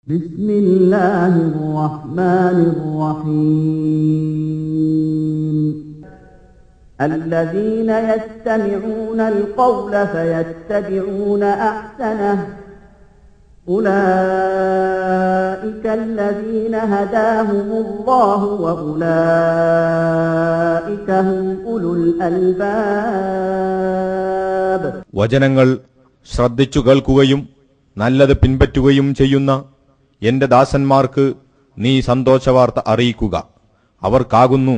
بسم الله الرحمن الرحيم الذين يستمعون القول فيتبعون أحسنه أولئك الذين هداهم الله وأولئك هم أولو الألباب വചനങ്ങൾ ശ്രദ്ധിച്ചു കേൾക്കുകയും നല്ലത് പിൻപറ്റുകയും ചെയ്യുന്ന എന്റെ ദാസന്മാർക്ക് നീ സന്തോഷവാർത്ത അറിയിക്കുക. അവർക്കാകുന്നു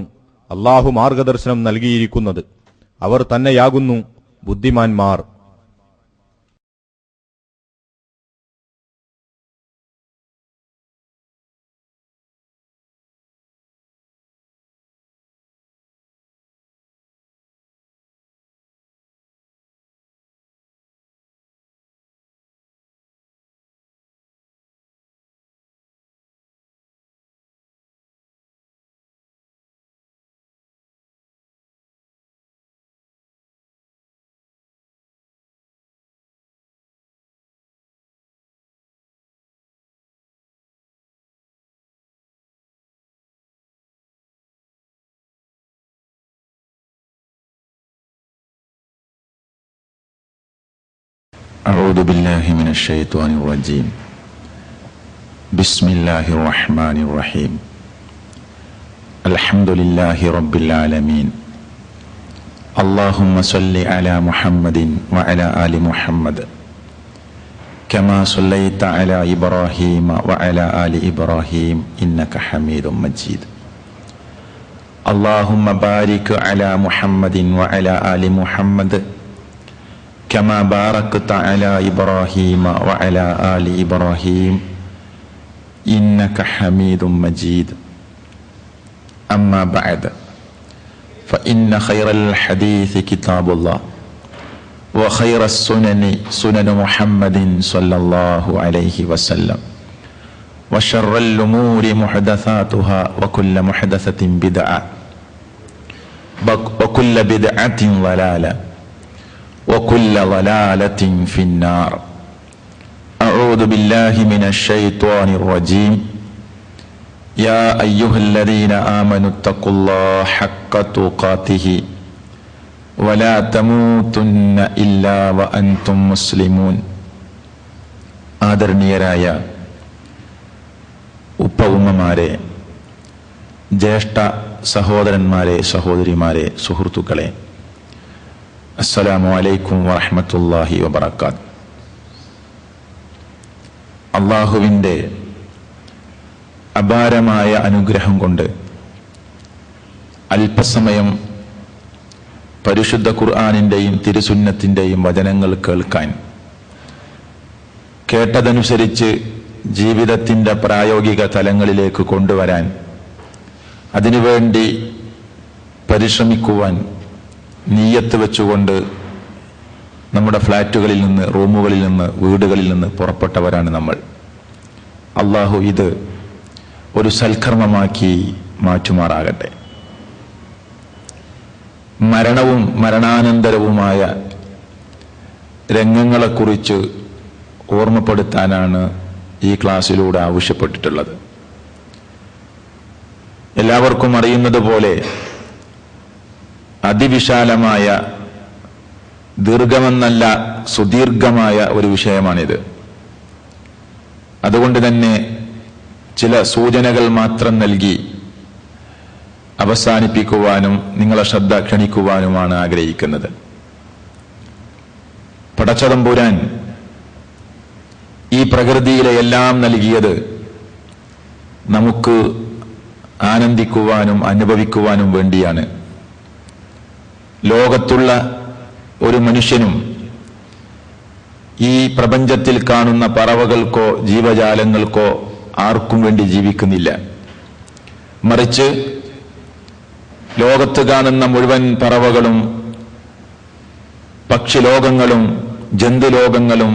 അല്ലാഹു മാർഗദർശനം നൽകിയിരിക്കുന്നത്. അവർ തന്നെയാകുന്നു ബുദ്ധിമാന്മാർ. أعوذ بالله من الشيطان الرجيم. بسم الله الرحمن الرحيم. الحمد لله رب العالمين. اللهم صل على محمد وعلى آل محمد كما صليت على إبراهيم وعلى آل إبراهيم إنك حميد مجيد. اللهم بارك على محمد وعلى آل محمد كما باركت على إبراهيم وعلى آل إبراهيم إنك حميد مجيد. أما بعد فإن خير الحديث كتاب الله وخير السنن سنن محمد صلى الله عليه وسلم وشر الأمور محدثاتها وكل محدثة بدعة وكل بدعة ضلالة وكل ضلالة في النار. أعوذ بالله من الشيطان الرجيم. يا أيها الذين آمنوا اتقوا الله حق تقاته ولا تموتن إلا وأنتم مسلمون. ആദരണീയരായ ഉപ്പ-ഉമ്മമാരെ, ജ്യേഷ്ഠ സഹോദരന്മാരെ, സഹോദരിമാരെ, സുഹൃത്തുക്കളെ, അസ്സലാമു അലൈക്കും വറഹ്മത്തുള്ളാഹി വബറകാത്ത്. അല്ലാഹുവിൻ്റെ അപാരമായ അനുഗ്രഹം കൊണ്ട് അല്പസമയം പരിശുദ്ധ ഖുർആനിൻ്റെയും തിരുസുന്നത്തിൻ്റെയും വചനങ്ങൾ കേൾക്കാൻ, കേട്ടതനുസരിച്ച് ജീവിതത്തിൻ്റെ പ്രായോഗിക തലങ്ങളിലേക്ക് കൊണ്ടുവരാൻ, അതിനുവേണ്ടി പരിശ്രമിക്കുവാൻ നിയ്യത്ത് വെച്ചുകൊണ്ട് നമ്മുടെ ഫ്ലാറ്റുകളിൽ നിന്ന്, റൂമുകളിൽ നിന്ന്, വീടുകളിൽ നിന്ന് പുറപ്പെട്ടവരാണ് നമ്മൾ. അള്ളാഹു ഇത് ഒരു സൽക്കർമ്മമാക്കി മാറ്റുമാറാകട്ടെ. മരണവും മരണാനന്തരവുമായ രംഗങ്ങളെക്കുറിച്ച് ഓർമ്മപ്പെടുത്താനാണ് ഈ ക്ലാസ്സിലൂടെ ആവശ്യപ്പെട്ടിട്ടുള്ളത്. എല്ലാവർക്കും അറിയുന്നത് പോലെ അതിവിശാലമായ, ദീർഘമെന്നല്ല സുദീർഘമായ ഒരു വിഷയമാണിത്. അതുകൊണ്ട് തന്നെ ചില സൂചനകൾ മാത്രം നൽകി അവസാനിപ്പിക്കുവാനും നിങ്ങളെ ശ്രദ്ധ ക്ഷണിക്കുവാനുമാണ് ആഗ്രഹിക്കുന്നത്. പടച്ചതമ്പുരാൻ ഈ പ്രകൃതിയിലെ എല്ലാം നൽകിയത് നമുക്ക് ആനന്ദിക്കുവാനും അനുഭവിക്കുവാനും വേണ്ടിയാണ്. ലോകത്തുള്ള ഒരു മനുഷ്യനും ഈ പ്രപഞ്ചത്തിൽ കാണുന്ന പറവകൾക്കോ ജീവജാലങ്ങൾക്കോ ആർക്കും വേണ്ടി ജീവിക്കുന്നില്ല. മറിച്ച് ലോകത്ത് കാണുന്ന മുഴുവൻ പറവകളും, പക്ഷിലോകങ്ങളും, ജന്തുലോകങ്ങളും,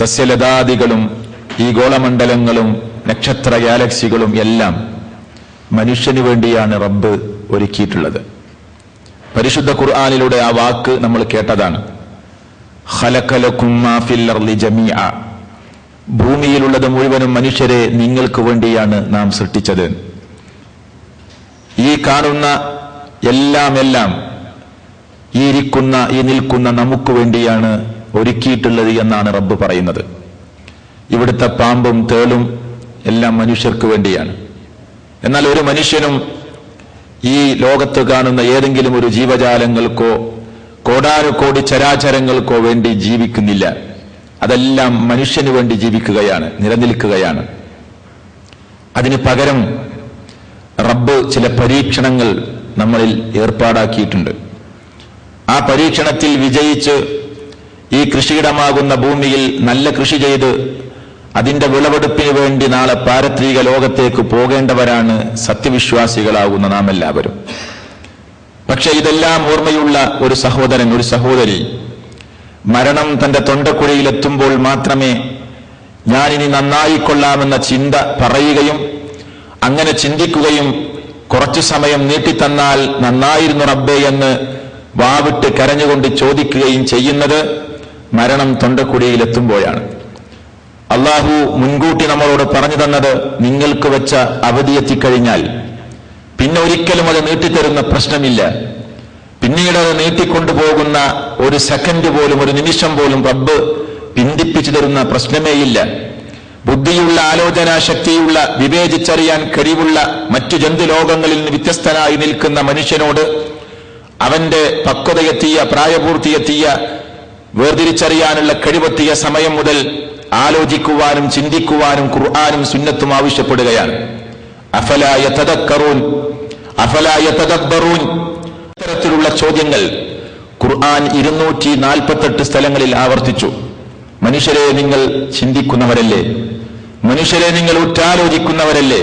സസ്യലതാദികളും, ഈ ഗോളമണ്ഡലങ്ങളും, നക്ഷത്ര ഗാലക്സികളും എല്ലാം മനുഷ്യന് വേണ്ടിയാണ് റബ്ബ് ഒരുക്കിയിട്ടുള്ളത്. പരിശുദ്ധ ഖുർആനിലൂടെ ആ വാക്ക് നമ്മൾ കേട്ടതാണ്. ഖലഖലകും മാ ഫിൽ അർളി ജമീഅ. ഭൂമിയിലുള്ളത് മുഴുവനും മനുഷ്യരെ നിങ്ങൾക്ക് വേണ്ടിയാണ് നാം സൃഷ്ടിച്ചത്. ഈ കാണുന്ന എല്ലാം ഈ ഇരിക്കുന്ന ഈ നിൽക്കുന്ന നമുക്ക് വേണ്ടിയാണ് ഒരുക്കിയിട്ടുള്ളത് എന്നാണ് റബ്ബ് പറയുന്നത്. ഇവിടുത്തെ പാമ്പും തേളും എല്ലാം മനുഷ്യർക്ക് വേണ്ടിയാണ്. എന്നാൽ ഒരു മനുഷ്യനും ഈ ലോകത്ത് കാണുന്ന ഏതെങ്കിലും ഒരു ജീവജാലങ്ങൾക്കോ കോടാനുകോടി ചരാചരങ്ങൾക്കോ വേണ്ടി ജീവിക്കുന്നില്ല. അതെല്ലാം മനുഷ്യന് വേണ്ടി ജീവിക്കുകയാണ്, നിലനിൽക്കുകയാണ്. അതിന് പകരം റബ്ബ് ചില പരീക്ഷണങ്ങൾ നമ്മളിൽ ഏർപ്പാടാക്കിയിട്ടുണ്ട്. ആ പരീക്ഷണത്തിൽ വിജയിച്ച് ഈ കൃഷിയിടമാകുന്ന ഭൂമിയിൽ നല്ല കൃഷി ചെയ്ത് അതിന്റെ വിളവെടുപ്പിന് വേണ്ടി നാളെ പാരത്രിക ലോകത്തേക്ക് പോകേണ്ടവരാണ് സത്യവിശ്വാസികളാകുന്ന നാം എല്ലാവരും. പക്ഷെ ഇതെല്ലാം ഓർമ്മയുള്ള ഒരു സഹോദരൻ, ഒരു സഹോദരി മരണം തന്റെ തൊണ്ടക്കുഴിയിലെത്തുമ്പോൾ മാത്രമേ ഞാനിനി നന്നായിക്കൊള്ളാമെന്ന ചിന്ത പറയുകയും അങ്ങനെ ചിന്തിക്കുകയും കുറച്ചു സമയം നീട്ടിത്തന്നാൽ നന്നായിരുന്നു റബ്ബേ എന്ന് വാവിട്ട് കരഞ്ഞുകൊണ്ട് ചോദിക്കുകയും ചെയ്യുന്നത് മരണം തൊണ്ടക്കുഴിയിലെത്തുമ്പോഴാണ്. അള്ളാഹു മുൻകൂട്ടി നമ്മളോട് പറഞ്ഞു തന്നത് നിങ്ങൾക്ക് വെച്ച അവധി എത്തിക്കഴിഞ്ഞാൽ പിന്നെ ഒരിക്കലും അത് നീട്ടിത്തരുന്ന പ്രശ്നമില്ല. പിന്നീട് അത് നീട്ടിക്കൊണ്ടുപോകുന്ന ഒരു സെക്കൻഡ് പോലും, ഒരു നിമിഷം പോലും റബ്ബ് പിന്തിപ്പിച്ചു തരുന്ന പ്രശ്നമേയില്ല. ബുദ്ധിയുള്ള, ആലോചനാ ശക്തിയുള്ള, വിവേചിച്ചറിയാൻ കഴിവുള്ള മറ്റു ജന്തുലോകങ്ങളിൽ നിന്ന് വ്യത്യസ്തനായി നിൽക്കുന്ന മനുഷ്യനോട് അവന്റെ പക്വതയെത്തിയ, പ്രായപൂർത്തിയെത്തിയ, വേർതിരിച്ചറിയാനുള്ള കഴിവെത്തിയ സമയം മുതൽ ആലോചിക്കുവാനും ചിന്തിക്കുവാനും ഖുർആനും സുന്നത്തും ആവശ്യപ്പെടുകയാണ്. അഫലാ യതദക്കറൂൻ അഫലാ യതദബ്ബറൂൻ ഇത്തരത്തിലുള്ള ചോദ്യങ്ങൾ ഖുർആൻ 248 സ്ഥലങ്ങളിൽ ആവർത്തിച്ചു. മനുഷ്യരെ നിങ്ങൾ ചിന്തിക്കുന്നവരല്ലേ? മനുഷ്യരെ നിങ്ങൾ ഉറ്റാലോചിക്കുന്നവരല്ലേ?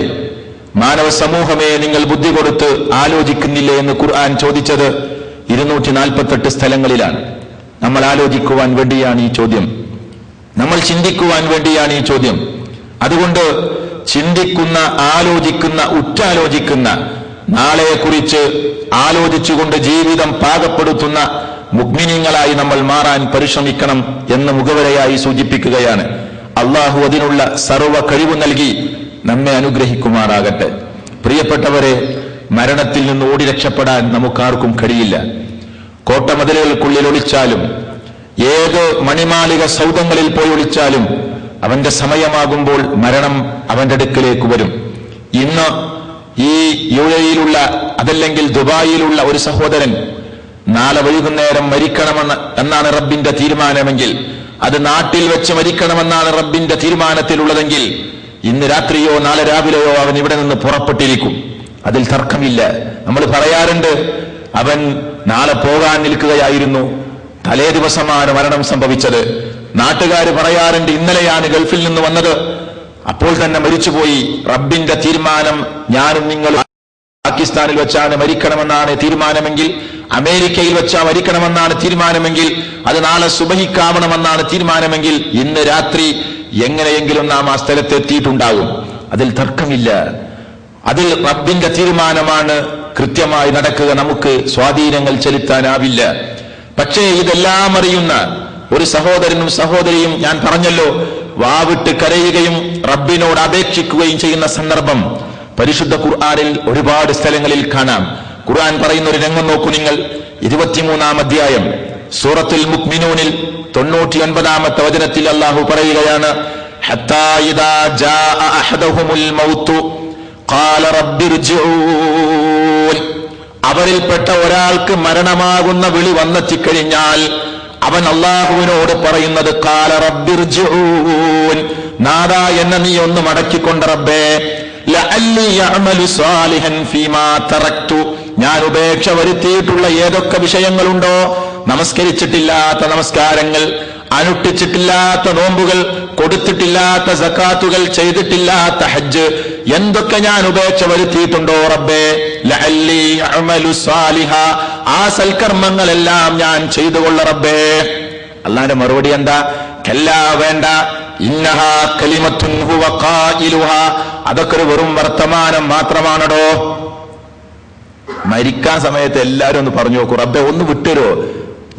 മാനവ സമൂഹമേ നിങ്ങൾ ബുദ്ധി കൊടുത്ത് ആലോചിക്കുന്നില്ലേ എന്ന് ഖുർആൻ ചോദിച്ചത് 248 സ്ഥലങ്ങളിലാണ്. നമ്മൾ ആലോചിക്കുവാൻ വേണ്ടിയാണ് ഈ ചോദ്യം, നമ്മൾ ചിന്തിക്കുവാൻ വേണ്ടിയാണ് ഈ ചോദ്യം. അതുകൊണ്ട് ചിന്തിക്കുന്ന, ആലോചിക്കുന്ന, ഉറ്റാലോചിക്കുന്ന, നാളെയെക്കുറിച്ച് ആലോചിച്ചുകൊണ്ട് ജീവിതം പാകപ്പെടുത്തുന്ന മുഅ്മിനീങ്ങളായി നമ്മൾ മാറാൻ പരിശ്രമിക്കണം എന്ന് മുഖവരയായി സൂചിപ്പിക്കുകയാണ്. അള്ളാഹു അതിനുള്ള സർവ്വ കഴിവ് നൽകി നമ്മെ അനുഗ്രഹിക്കുമാറാകട്ടെ. പ്രിയപ്പെട്ടവരെ, മരണത്തിൽ നിന്ന് ഓടി രക്ഷപ്പെടാൻ നമുക്കാർക്കും കഴിയില്ല. കോട്ടമതിലുകൾക്കുള്ളിൽ ഒളിച്ചാലും ഏത് മണിമാളിക സൗധങ്ങളിൽ പോയി ഒളിച്ചാലും അവന്റെ സമയമാകുമ്പോൾ മരണം അവന്റെ അടുക്കലേക്ക് വരും. ഇന്ന് ഈ UAE-യിലുള്ള അതല്ലെങ്കിൽ ദുബായിലുള്ള ഒരു സഹോദരൻ നാളെ വൈകുന്നേരം മരിക്കണമെന്നാണ് റബ്ബിന്റെ തീരുമാനമെങ്കിൽ, അത് നാട്ടിൽ വെച്ച് മരിക്കണമെന്നാണ് റബ്ബിന്റെ തീരുമാനത്തിലുള്ളതെങ്കിൽ ഇന്ന് രാത്രിയോ നാളെ രാവിലെയോ അവൻ ഇവിടെ നിന്ന് പുറപ്പെട്ടിരിക്കും. അതിൽ തർക്കമില്ല. നമ്മൾ പറയാറുണ്ട്, അവൻ നാളെ പോകാൻ നിൽക്കുകയായിരുന്നു, തലേ ദിവസമാണ് മരണം സംഭവിച്ചത്. നാട്ടുകാർ പറയാറുണ്ട്, ഇന്നലെയാണ് ഗൾഫിൽ നിന്ന് വന്നത്, അപ്പോൾ തന്നെ മരിച്ചുപോയി. റബ്ബിന്റെ തീരുമാനം ഞാനും നിങ്ങൾ പാകിസ്ഥാനിൽ വെച്ചാണ് മരിക്കണമെന്നാണ് തീരുമാനമെങ്കിൽ, അമേരിക്കയിൽ വെച്ചാ മരിക്കണമെന്നാണ് തീരുമാനമെങ്കിൽ, അത് നാളെ സുബഹിക്കാവണമെന്നാണ് തീരുമാനമെങ്കിൽ ഇന്ന് രാത്രി എങ്ങനെയെങ്കിലും നാം ആ സ്ഥലത്ത് എത്തിയിട്ടുണ്ടാകും. അതിൽ തർക്കമില്ല. അതിൽ റബ്ബിന്റെ തീരുമാനമാണ് കൃത്യമായി നടക്കുക. നമുക്ക് സ്വാധീനങ്ങൾ ചെലുത്താനാവില്ല. പക്ഷേ ഇതെല്ലാം അറിയുന്ന ഒരു സഹോദരനും സഹോദരിയും ഞാൻ പറഞ്ഞല്ലോ, വാവിട്ട് കരയുകയും റബ്ബിനോട് അപേക്ഷിക്കുകയും ചെയ്യുന്ന സന്ദർഭം പരിശുദ്ധ ഖുർആനിൽ ഒരുപാട് സ്ഥലങ്ങളിൽ കാണാം. ഖുർആൻ പറയുന്ന ഒരു രംഗം നോക്കൂ നിങ്ങൾ. 23-ാം അധ്യായം സൂറത്തുൽ മുഅ്മിനൂനിൽ 99-ാമത്തെ വചനത്തിൽ അല്ലാഹു പറയുകയാണ്, ഹത്താ ഇദാ ജാഅ അഹദഹുമുൽ മൗതു ഖാല റബ്ബിർജിഊൻ. അവരിൽപ്പെട്ട ഒരാൾക്ക് മരണമാകുന്ന വിളി വന്നെത്തിക്കഴിഞ്ഞാൽ അവൻ അല്ലാഹുവിനോട് പറയുന്നത് ഖാല റബ്ബിർജിഊൻ, നാദാ എന്നെ നീ ഒന്ന് മടക്കിക്കൊണ്ട് റബ്ബേ, ലഅല്ലി യഅമലു സാലിഹൻ ഫീമാ തറക്തു, ഞാൻ ഉപേക്ഷ വരുത്തിയിട്ടുള്ള ഏതൊക്കെ വിഷയങ്ങളുണ്ടോ, നമസ്കരിച്ചിട്ടില്ലാത്ത നമസ്കാരങ്ങൾ, അനുഷ്ഠിച്ചിട്ടില്ലാത്ത നോമ്പുകൾ, കൊടുത്തിട്ടില്ലാത്ത സകാത്തുകൾ, ചെയ്തിട്ടില്ലാത്ത ഹജ്ജ്, എന്തൊക്കെ ഞാൻ ഉപേക്ഷ വരുത്തിയിട്ടുണ്ടോ റബ്ബേ, ലഅല്ലി അഅമലു സാലിഹ, ആ സൽക്കർമ്മങ്ങളെല്ലാം ഞാൻ ചെയ്തുകൊള്ള റബ്ബേ. അല്ലാഹുവിന്റെ മറുപടി എന്താ? കല്ലാ, വേണ്ട, ഇന്നഹാ കലിമത്തുൻ ഹുവ ഖായിലുഹാ, അതൊക്കെ ഒരു വെറും വർത്തമാനം മാത്രമാണടോ. മരിക്കാൻ സമയത്ത് എല്ലാവരും ഒന്ന് പറഞ്ഞു നോക്കൂ, റബ്ബേ ഒന്ന് വിട്ടുതരോ,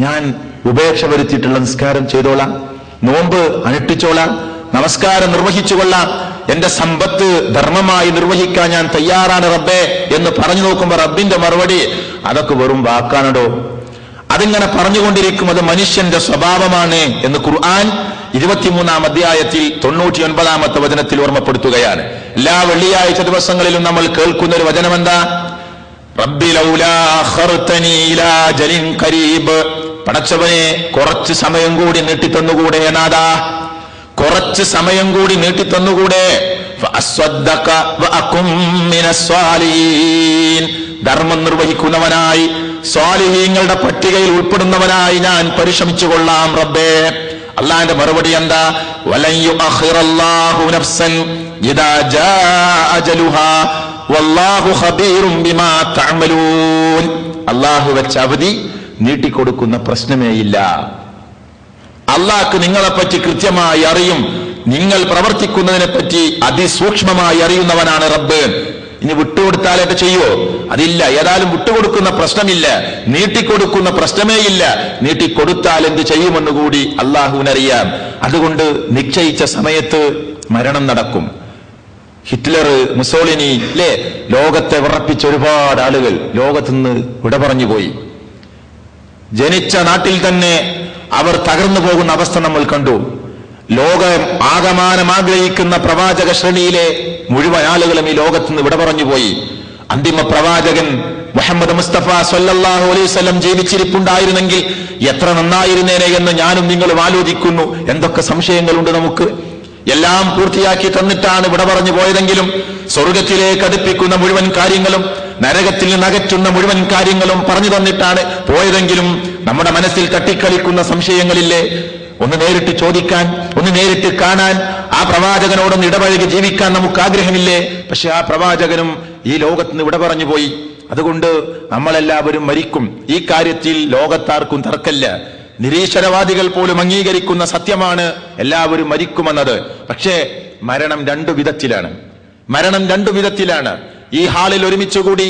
ഞാൻ ഉപേക്ഷ വരുത്തിയിട്ടുള്ള നിസ്കാരം ചെയ്തോളാം, നോമ്പ് അനുഷ്ഠിച്ചോളാം, നമസ്കാരം നിർവഹിച്ചു കൊള്ളാം, എന്റെ സമ്പത്ത് ധർമ്മമായി നിർവഹിക്കാൻ ഞാൻ തയ്യാറാണ് റബ്ബേ എന്ന് പറഞ്ഞു നോക്കുമ്പോൾ റബ്ബിന്റെ മറുപടി അതൊക്കെ വെറും വാക്കാണോ? അതിങ്ങനെ പറഞ്ഞുകൊണ്ടിരിക്കും, അത് മനുഷ്യന്റെ സ്വഭാവമാണ് എന്ന് ഖുർആൻ 23-ാം അധ്യായത്തിൽ 99-ാമത്തെ വചനത്തിൽ ഓർമ്മപ്പെടുത്തുകയാണ്. എല്ലാ വെള്ളിയാഴ്ച ദിവസങ്ങളിലും നമ്മൾ കേൾക്കുന്ന ഒരു വചനം എന്താ? റബ്ബി ലൗലാ അഖർതനി ഇലാ അജലിൻ ഖരീബ്, പടച്ചവനെ കുറച്ച് സമയം കൂടി നീട്ടിത്തന്നുകൂടെ നാഥാ, കുറച്ച് സമയം കൂടി നീട്ടിത്തന്നുകൂടെ. ഫഅസ്വദ്ദക വഅകും മിനസ് സ്വാലിഹീൻ, ധർമ്മം നിർവഹിക്കുന്നവനായി സ്വാലിഹീങ്ങളുടെ പട്ടികയിൽ ഉൾപ്പെടുന്നവനായി ഞാൻ പരിശ്രമിച്ചു കൊള്ളാം റബ്ബേ. അള്ളാന്റെ മറുപടി എന്താ? വലൻ യുഅഖിറല്ലാഹു നഫ്സൻ ഇദാ ജാഅ അജലുഹാ വല്ലാഹു ഖബീറും ബിമാ തഅമലൂൻ. അല്ലാഹു വെച്ച അവധി നീട്ടിക്കൊടുക്കുന്ന പ്രശ്നമേയില്ല. അള്ളാഹ്ക്ക് നിങ്ങളെപ്പറ്റി കൃത്യമായി അറിയും, നിങ്ങൾ പ്രവർത്തിക്കുന്നതിനെ പറ്റി അതിസൂക്ഷ്മമായി അറിയുന്നവനാണ് റബ്ബ്. ഇനി വിട്ടുകൊടുത്താലൊക്കെ ചെയ്യുവോ? അതില്ല. ഏതായാലും വിട്ടുകൊടുക്കുന്ന പ്രശ്നമില്ല, നീട്ടിക്കൊടുക്കുന്ന പ്രശ്നമേ ഇല്ല. നീട്ടിക്കൊടുത്താൽ എന്ത് ചെയ്യുമെന്നുകൂടി അള്ളാഹുവിനറിയാം. അതുകൊണ്ട് നിശ്ചയിച്ച സമയത്ത് മരണം നടക്കും. ഹിറ്റ്ലർ, മുസോളിനി അല്ലേ, ലോകത്തെ വിറപ്പിച്ച ഒരുപാട് ആളുകൾ ലോകത്തുനിന്ന് വിട പറഞ്ഞു പോയി. ജനിച്ച നാട്ടിൽ തന്നെ അവർ തകർന്നു പോകുന്ന അവസ്ഥ നമ്മൾ കണ്ടു. ലോകം ആകമാനം ആഗ്രഹിക്കുന്ന പ്രവാചക ശ്രേണിയിലെ മുഴുവൻ ആളുകളും ഈ ലോകത്തുനിന്ന് വിട പറഞ്ഞു പോയി. അന്തിമ പ്രവാചകൻ മുഹമ്മദ് മുസ്തഫ സല്ലല്ലാഹു അലൈഹി വസല്ലം ജീവിച്ചിരിപ്പുണ്ടായിരുന്നെങ്കിൽ എത്ര നന്നായിരുന്നേനെ എന്ന് ഞാനും നിങ്ങളും ആലോചിക്കുന്നു. എന്തൊക്കെ സംശയങ്ങളുണ്ട് നമുക്ക്. എല്ലാം പൂർത്തിയാക്കി തന്നിട്ടാണ് വിട പറഞ്ഞു പോയതെങ്കിലും സ്വർഗത്തിലേക്ക് അടുപ്പിക്കുന്ന മുഴുവൻ കാര്യങ്ങളും നരകത്തിൽ നിന്ന് അകറ്റുന്ന മുഴുവൻ കാര്യങ്ങളും പറഞ്ഞു തന്നിട്ടാണ് പോയതെങ്കിലും നമ്മുടെ മനസ്സിൽ തട്ടിക്കളിക്കുന്ന സംശയങ്ങളില്ലേ? ഒന്ന് നേരിട്ട് ചോദിക്കാൻ, ഒന്ന് നേരിട്ട് കാണാൻ, ആ പ്രവാചകനോടൊന്ന് ഇടപഴകി ജീവിക്കാൻ നമുക്ക് ആഗ്രഹമില്ലേ? പക്ഷെ ആ പ്രവാചകനും ഈ ലോകത്തുനിന്ന് വിട പറഞ്ഞു പോയി. അതുകൊണ്ട് നമ്മളെല്ലാവരും മരിക്കും. ഈ കാര്യത്തിൽ ലോകത്താർക്കും തർക്കമില്ല. നിരീശ്വരവാദികൾ പോലും അംഗീകരിക്കുന്ന സത്യമാണ് എല്ലാവരും മരിക്കുമെന്നത്. പക്ഷേ മരണം രണ്ടു വിധത്തിലാണ്. മരണം രണ്ടു വിധത്തിലാണ്. ഈ ഹാളിൽ ഒരുമിച്ചുകൂടി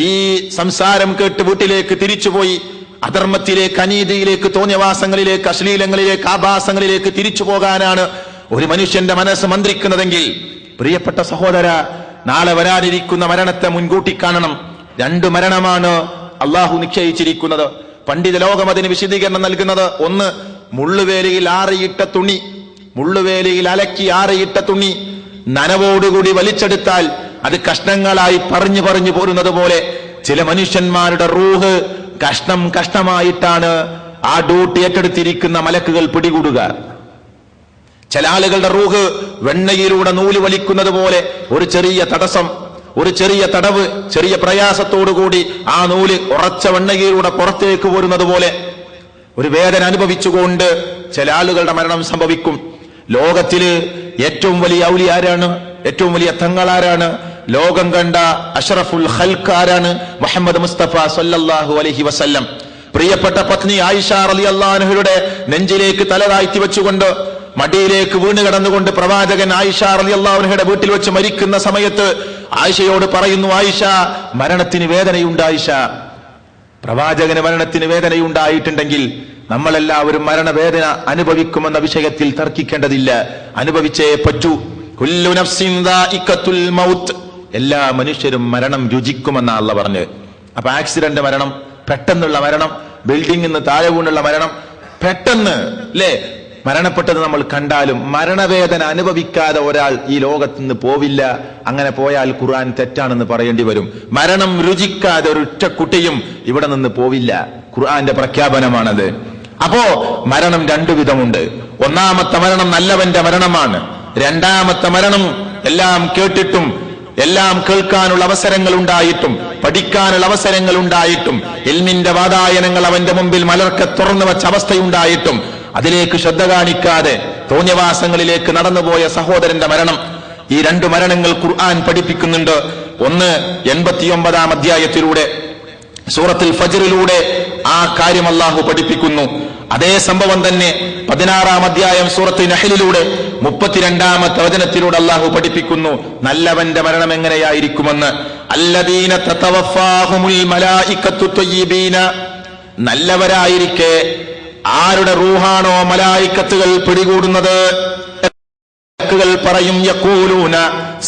ഈ സംസാരം കേട്ട് വീട്ടിലേക്ക് തിരിച്ചുപോയി അധർമ്മത്തിലേക്ക്, അനീതിയിലേക്ക്, തോന്നിയവാസങ്ങളിലേക്ക്, അശ്ലീലങ്ങളിലേക്ക്, ആഭാസങ്ങളിലേക്ക് തിരിച്ചു പോകാനാണ് ഒരു മനുഷ്യന്റെ മനസ്സ് മന്ത്രിക്കുന്നതെങ്കിൽ, പ്രിയപ്പെട്ട സഹോദര, നാളെ വരാനിരിക്കുന്ന മരണത്തെ മുൻകൂട്ടി കാണണം. രണ്ടു മരണമാണ് അള്ളാഹു നിശ്ചയിച്ചിരിക്കുന്നത്. പണ്ഡിത ലോകം അതിന് വിശദീകരണം നൽകുന്നത്, ഒന്ന്, മുള്ളുവേലിയിൽ ആറിയിട്ട തുണി, മുള്ളുവേലിയിൽ അലക്കി ആറിയിട്ട തുണി നനവോടുകൂടി വലിച്ചെടുത്താൽ അത് കഷ്ണങ്ങളായി പറഞ്ഞു പറഞ്ഞു പോരുന്നത് പോലെ ചില മനുഷ്യന്മാരുടെ റൂഹ് കഷ്ണം കഷ്ണമായിട്ടാണ് ആ ഡ്യൂട്ടി ഏറ്റെടുത്തിരിക്കുന്ന മലക്കുകൾ പിടികൂടുക. ചില ആളുകളുടെ റൂഹ് വെണ്ണയിലൂടെ നൂല് വലിക്കുന്നത് പോലെ ഒരു ചെറിയ തടസ്സം, ഒരു ചെറിയ തടവ്, ചെറിയ പ്രയാസത്തോടുകൂടി ആ നൂല് ഉറച്ച വെണ്ണയിലൂടെ പുറത്തേക്ക് പോരുന്നത് പോലെ ഒരു വേദന അനുഭവിച്ചുകൊണ്ട് ചില ആളുകളുടെ മരണം സംഭവിക്കും. ലോകത്തില് ഏറ്റവും വലിയ ഔലി ആരാണ്? ഏറ്റവും വലിയ തങ്ങളാരാണ്? ലോകം കണ്ട അഷ്റഫുൽ ഖൽഖ് ആരാണ്? മുഹമ്മദ് മുസ്തഫ സല്ലല്ലാഹു അലൈഹി വസല്ലം. പ്രിയപ്പെട്ട പത്നി ആയിഷ റളിയല്ലാഹു അൻഹയുടെ നെഞ്ചിലേക്ക് തല താഴ്ത്തി വെച്ചുകൊണ്ട് മടിയിലേക്ക് വീണ് കിടന്നുകൊണ്ട് പ്രവാചകൻ ആയിഷ റളിയല്ലാഹു അൻഹയുടെ വീട്ടിൽ വെച്ച് മരിക്കുന്ന സമയത്ത് ആയിഷയോട് പറയുന്നു, ആയിഷ, മരണത്തിന് വേദനയുണ്ട്. ആയിഷ, പ്രവാചകന് മരണത്തിന് വേദനയുണ്ടായിട്ടുണ്ടെങ്കിൽ നമ്മളെല്ലാവരും മരണവേദന അനുഭവിക്കുമെന്ന വിഷയത്തിൽ തർക്കിക്കേണ്ടതില്ല. അനുഭവിച്ചേ പറ്റൂ. കുല്ലു നഫ്സിൻ ദാഇഖത്തുൽ മൗത്ത്, എല്ലാ മനുഷ്യരും മരണം രുചിക്കുമെന്ന അല്ലാഹു പറഞ്ഞു. അപ്പൊ ആക്സിഡന്റ് മരണം, പെട്ടെന്നുള്ള മരണം, ബിൽഡിംഗിൽ നിന്ന് താഴെ വീണുള്ള മരണം, പെട്ടെന്ന് അല്ലേ മരണപ്പെട്ടത് നമ്മൾ കണ്ടാലും മരണവേദന അനുഭവിക്കാതെ ഒരാൾ ഈ ലോകത്ത് നിന്ന് പോവില്ല. അങ്ങനെ പോയാൽ ഖുർആൻ തെറ്റാണെന്ന് പറയേണ്ടി വരും. മരണം രുചിക്കാതെ ഒരു ഒറ്റ കുട്ടിയും ഇവിടെ നിന്ന് പോവില്ല. ഖുർആന്റെ പ്രഖ്യാപനമാണത്. അപ്പോ മരണം രണ്ടു വിധമുണ്ട്. ഒന്നാമത്തെ മരണം നല്ലവന്റെ മരണമാണ്. രണ്ടാമത്തെ മരണം എല്ലാം കേട്ടിട്ടും എല്ലാം കേൾക്കാനുള്ള അവസരങ്ങൾ ഉണ്ടായിട്ടും പഠിക്കാനുള്ള അവസരങ്ങൾ ഉണ്ടായിട്ടും ഇൽമിന്റെ വാതായനങ്ങൾ അവന്റെ മുമ്പിൽ മലർക്കെ തുറന്നു വെച്ച അവസ്ഥയുണ്ടായിട്ടും അതിലേക്ക് ശ്രദ്ധ കാണിക്കാതെ തോന്നിയവാസങ്ങളിലേക്ക് നടന്നുപോയ സഹോദരന്റെ മരണം. ഈ രണ്ടു മരണങ്ങൾ ഖുർആൻ പഠിപ്പിക്കുന്നുണ്ട്. ഒന്ന് 89-ാം അധ്യായത്തിലൂടെ സൂറത്തുൽ ഫജ്റിലൂടെ ആ കാര്യം അല്ലാഹു പഠിപ്പിക്കുന്നു. അതേ സംഭവം തന്നെ 16-ാം അധ്യായം സൂറത്ത് നഹ്ലിലൂടെ 32-ാമത്തെ വചനത്തിലൂടെ അല്ലാഹു പഠിപ്പിക്കുന്നു. നല്ലവന്റെ മരണം എങ്ങനെയായിരിക്കുമെന്ന്. അല്ലദീന തതവഫാഹുമുൽ മലായികത്തു ത്വയ്യിബീന, നല്ലവരായിരിക്കെ ആരുടെ റൂഹാണോ മലായികത്തുകൾ പിടികൂടുന്നത് മലക്കുകൾ പറയും യഖൂലൂന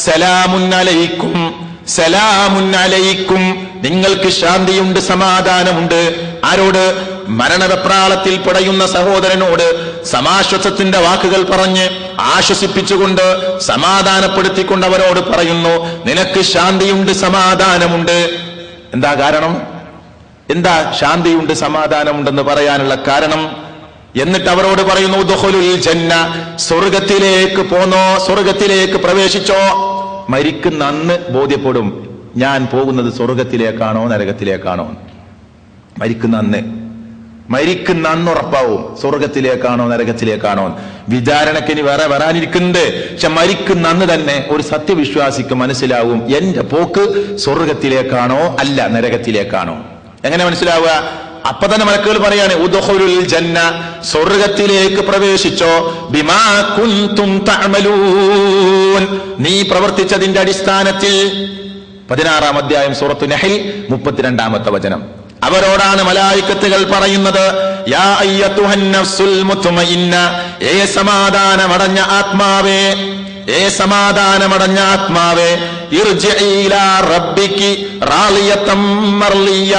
സലാമുൻ അലൈക്കും, സലാമുൻ അലൈക്കും, നിങ്ങൾക്ക് ശാന്തിയുണ്ട്, സമാധാനമുണ്ട്. ആരോട്? മരണവെപ്രാളത്തിൽ പിടയുന്ന സഹോദരനോട് സമാശ്വാസത്തിന്റെ വാക്കുകൾ പറഞ്ഞ് ആശ്വസിപ്പിച്ചുകൊണ്ട് സമാധാനപ്പെടുത്തിക്കൊണ്ട് അവരോട് പറയുന്നു, നിനക്ക് ശാന്തിയുണ്ട്, സമാധാനമുണ്ട്. എന്താ കാരണം? എന്താ ശാന്തിയുണ്ട് സമാധാനമുണ്ടെന്ന് പറയാനുള്ള കാരണം? എന്നിട്ട് അവരോട് പറയുന്നു, ദുഖുലുൽ ജന്ന, സ്വർഗത്തിലേക്ക് പോന്നോ, സ്വർഗത്തിലേക്ക് പ്രവേശിച്ചോ. മരിക്കുന്ന അന്ന് ബോധ്യപ്പെടും ഞാൻ പോകുന്നത് സ്വർഗത്തിലേക്കാണോ നരകത്തിലേക്കാണോ. മരിക്കുന്ന അന്ന് ഉറപ്പാവും സ്വർഗത്തിലേക്കാണോ നരകത്തിലേക്കാണോ. വിചാരണയ്ക്ക് ഇനി വേറെ വരാനിരിക്കുന്നുണ്ട്. പക്ഷെ മരിക്കുന്ന അന്ന് തന്നെ ഒരു സത്യവിശ്വാസിക്ക് മനസ്സിലാവും എന്റെ പോക്ക് സ്വർഗത്തിലേക്കാണോ അല്ല നരകത്തിലേക്കാണോ. എങ്ങനെ മനസ്സിലാവുക? അപ്പൊ തന്നെ മലക്കുകൾ പറയാണ് ഉദ്ഖുലുൽ ജന്ന, സ്വർഗത്തിലേക്ക് പ്രവേശിച്ചോ, ബിമാ കുൻതും തഅമലൂൻ, നീ പ്രവർത്തിച്ചതിന്റെ അടിസ്ഥാനത്തിൽ. 16-ാം അധ്യായം സൂറത്തു നഹൽ 32-ാമത്തെ വചനം. അവരോടാണ് മലായിക്കത്തുകൾ പറയുന്നത്, യാ അയ്യത്തുഹൻ നഫ്സുൽ മുത്മഇന്ന, ഏ സമാധാനമടഞ്ഞ ആത്മാവേ, ഏ സമാധാനമടഞ്ഞ ആത്മാവേ, ഇർജിഇ ഇലാ റബ്ബികി റാളിയതം മർളിയ,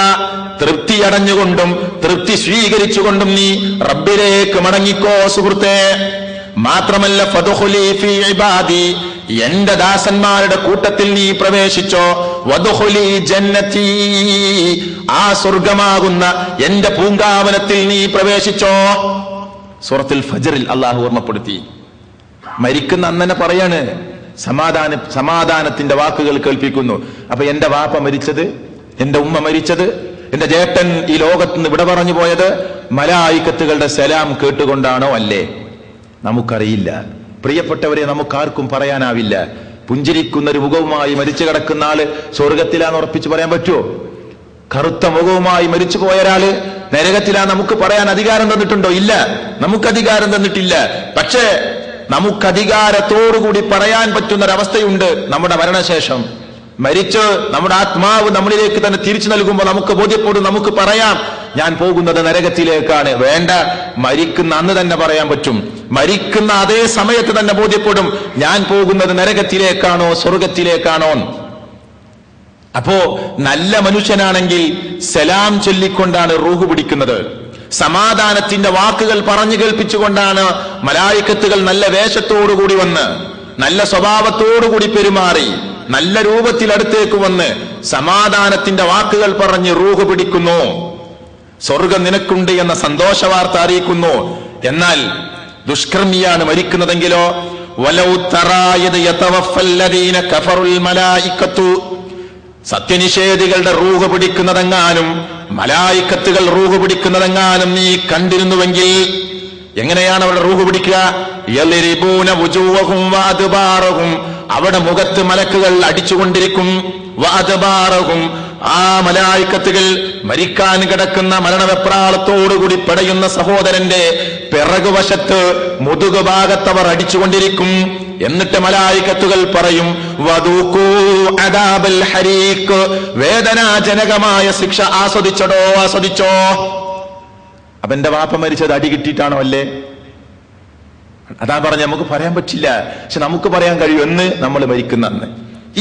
തൃപ്തി അടഞ്ഞുകൊണ്ടും തൃപ്തി സ്വീകരിച്ചുകൊണ്ടും നീ റബ്ബിലേക്ക് മടങ്ങിക്കോ സുഹൃത്തേ. മാത്രമല്ല ഫദ്ഖുലി ഫീ ഇബാദി, എന്റെ ദാസന്മാരുടെ കൂട്ടത്തിൽ നീ പ്രവേശിച്ചോ. വദ്ഖുലി ജന്നതി, ആ സ്വർഗമാകുന്ന എന്റെ പൂങ്കാവനത്തിൽ നീ പ്രവേശിച്ചോ. സൂറത്തുൽ ഫജ്റിൽ അല്ലാഹു ഓർമ്മപ്പെടുത്തി. മരിക്കുന്ന അന്നെ പറയാണ്, സമാധാനത്തിന്റെ വാക്കുകൾ കേൾപ്പിക്കുന്നു. അപ്പൊ എന്റെ വാപ്പ മരിച്ചത്, എന്റെ ഉമ്മ മരിച്ചത്, എന്റെ ജേട്ടൻ ഈ ലോകത്ത് നിന്ന് വിട പറഞ്ഞു പോയത് മലായിക്കത്തുകളുടെ സലാം കേട്ടുകൊണ്ടാണോ അല്ലേ? നമുക്കറിയില്ല പ്രിയപ്പെട്ടവരെ, നമുക്കാർക്കും പറയാനാവില്ല. പുഞ്ചിരിക്കുന്ന ഒരു മുഖവുമായി മരിച്ചു കിടക്കുന്ന ആള് സ്വർഗത്തിലാന്ന് ഉറപ്പിച്ചു പറയാൻ പറ്റുമോ? കറുത്ത മുഖവുമായി മരിച്ചു പോയ ഒരാള് നരകത്തിലാ നമുക്ക് പറയാൻ അധികാരം തന്നിട്ടുണ്ടോ? ഇല്ല, നമുക്ക് അധികാരം തന്നിട്ടില്ല. പക്ഷേ നമുക്കധികാരത്തോടുകൂടി പറയാൻ പറ്റുന്നൊരവസ്ഥയുണ്ട്. നമ്മുടെ മരണശേഷം മരിച്ച് നമ്മുടെ ആത്മാവ് നമ്മളിലേക്ക് തന്നെ തിരിച്ചു നൽകുമ്പോൾ നമുക്ക് ബോധ്യപ്പെടും, നമുക്ക് പറയാം ഞാൻ പോകുന്നത് നരകത്തിലേക്കാണ്. വേണ്ട, മരിക്കുന്ന അന്ന് തന്നെ പറയാൻ പറ്റും. മരിക്കുന്ന അതേ സമയത്ത് തന്നെ ബോധ്യപ്പെടും ഞാൻ പോകുന്നത് നരകത്തിലേക്കാണോ സ്വർഗത്തിലേക്കാണോ. അപ്പോ നല്ല മനുഷ്യനാണെങ്കിൽ സലാം ചൊല്ലിക്കൊണ്ടാണ് റൂഹ് പിടിക്കുന്നത്. സമാധാനത്തിന്റെ വാക്കുകൾ പറഞ്ഞു കേൾപ്പിച്ചുകൊണ്ടാണ് മലായിക്കത്തുകൾ നല്ല വേഷത്തോടുകൂടി വന്ന് നല്ല സ്വഭാവത്തോടുകൂടി പെരുമാറി നല്ല രൂപത്തിൽ അടുത്തേക്ക് വന്ന് സമാധാനത്തിന്റെ വാക്കുകൾ പറഞ്ഞ് റൂഹ് പിടിക്കുന്നു. സ്വർഗം നിനക്കുണ്ട് എന്ന സന്തോഷ വാർത്ത അറിയിക്കുന്നു. എന്നാൽ ദുഷ്കർമ്മിയാണ് മരിക്കുന്നതെങ്കിലോ, വലൗ തറായത് യതവഫല്ലദീന കഫറുൽ മലായികത്തു, സത്യനിഷേധികളുടെ റൂഹ് പിടിക്കുന്നതെങ്ങാനും മലായിക്കത്തുകൾ റൂഹ് പിടിക്കുന്നതെങ്ങാനും നീ കണ്ടിരുന്നുവെങ്കിൽ, എങ്ങനെയാണ് അവിടെ റൂഹ് പിടിക്കുക? യളിരിബൂന വുജൂഹും വഅദ്ബാറഹും, അവിടെ മുഖത്ത് മലക്കുകൾ അടിച്ചുകൊണ്ടിരിക്കും. വഅദ്ബാറഹും, ആ മലായിക്കത്തുകൾ മരിക്കാൻ കിടക്കുന്ന മരണവെപ്രാളത്തോടുകൂടി പടയുന്ന സഹോദരന്റെ പിറകുവശത്ത് മുതുകു ഭാഗത്തവർ അടിച്ചുകൊണ്ടിരിക്കും. എന്നിട്ട് മലായിക്കത്തുകൾ പറയും വദൂഖൂ അദാബൽ ഹരീഖ്, വേദനാജനകമായ ശിക്ഷ ആസ്വദിച്ചടോ, ആസ്വദിച്ചോ. അപ്പൊ എന്റെ വാപ്പ മരിച്ചത് അടി കിട്ടിയിട്ടാണോ അല്ലേ? അതാ പറഞ്ഞ നമുക്ക് പറയാൻ പറ്റില്ല, പക്ഷെ നമുക്ക് പറയാൻ കഴിയും എന്ന് നമ്മൾ മരിക്കുന്ന അന്ന്.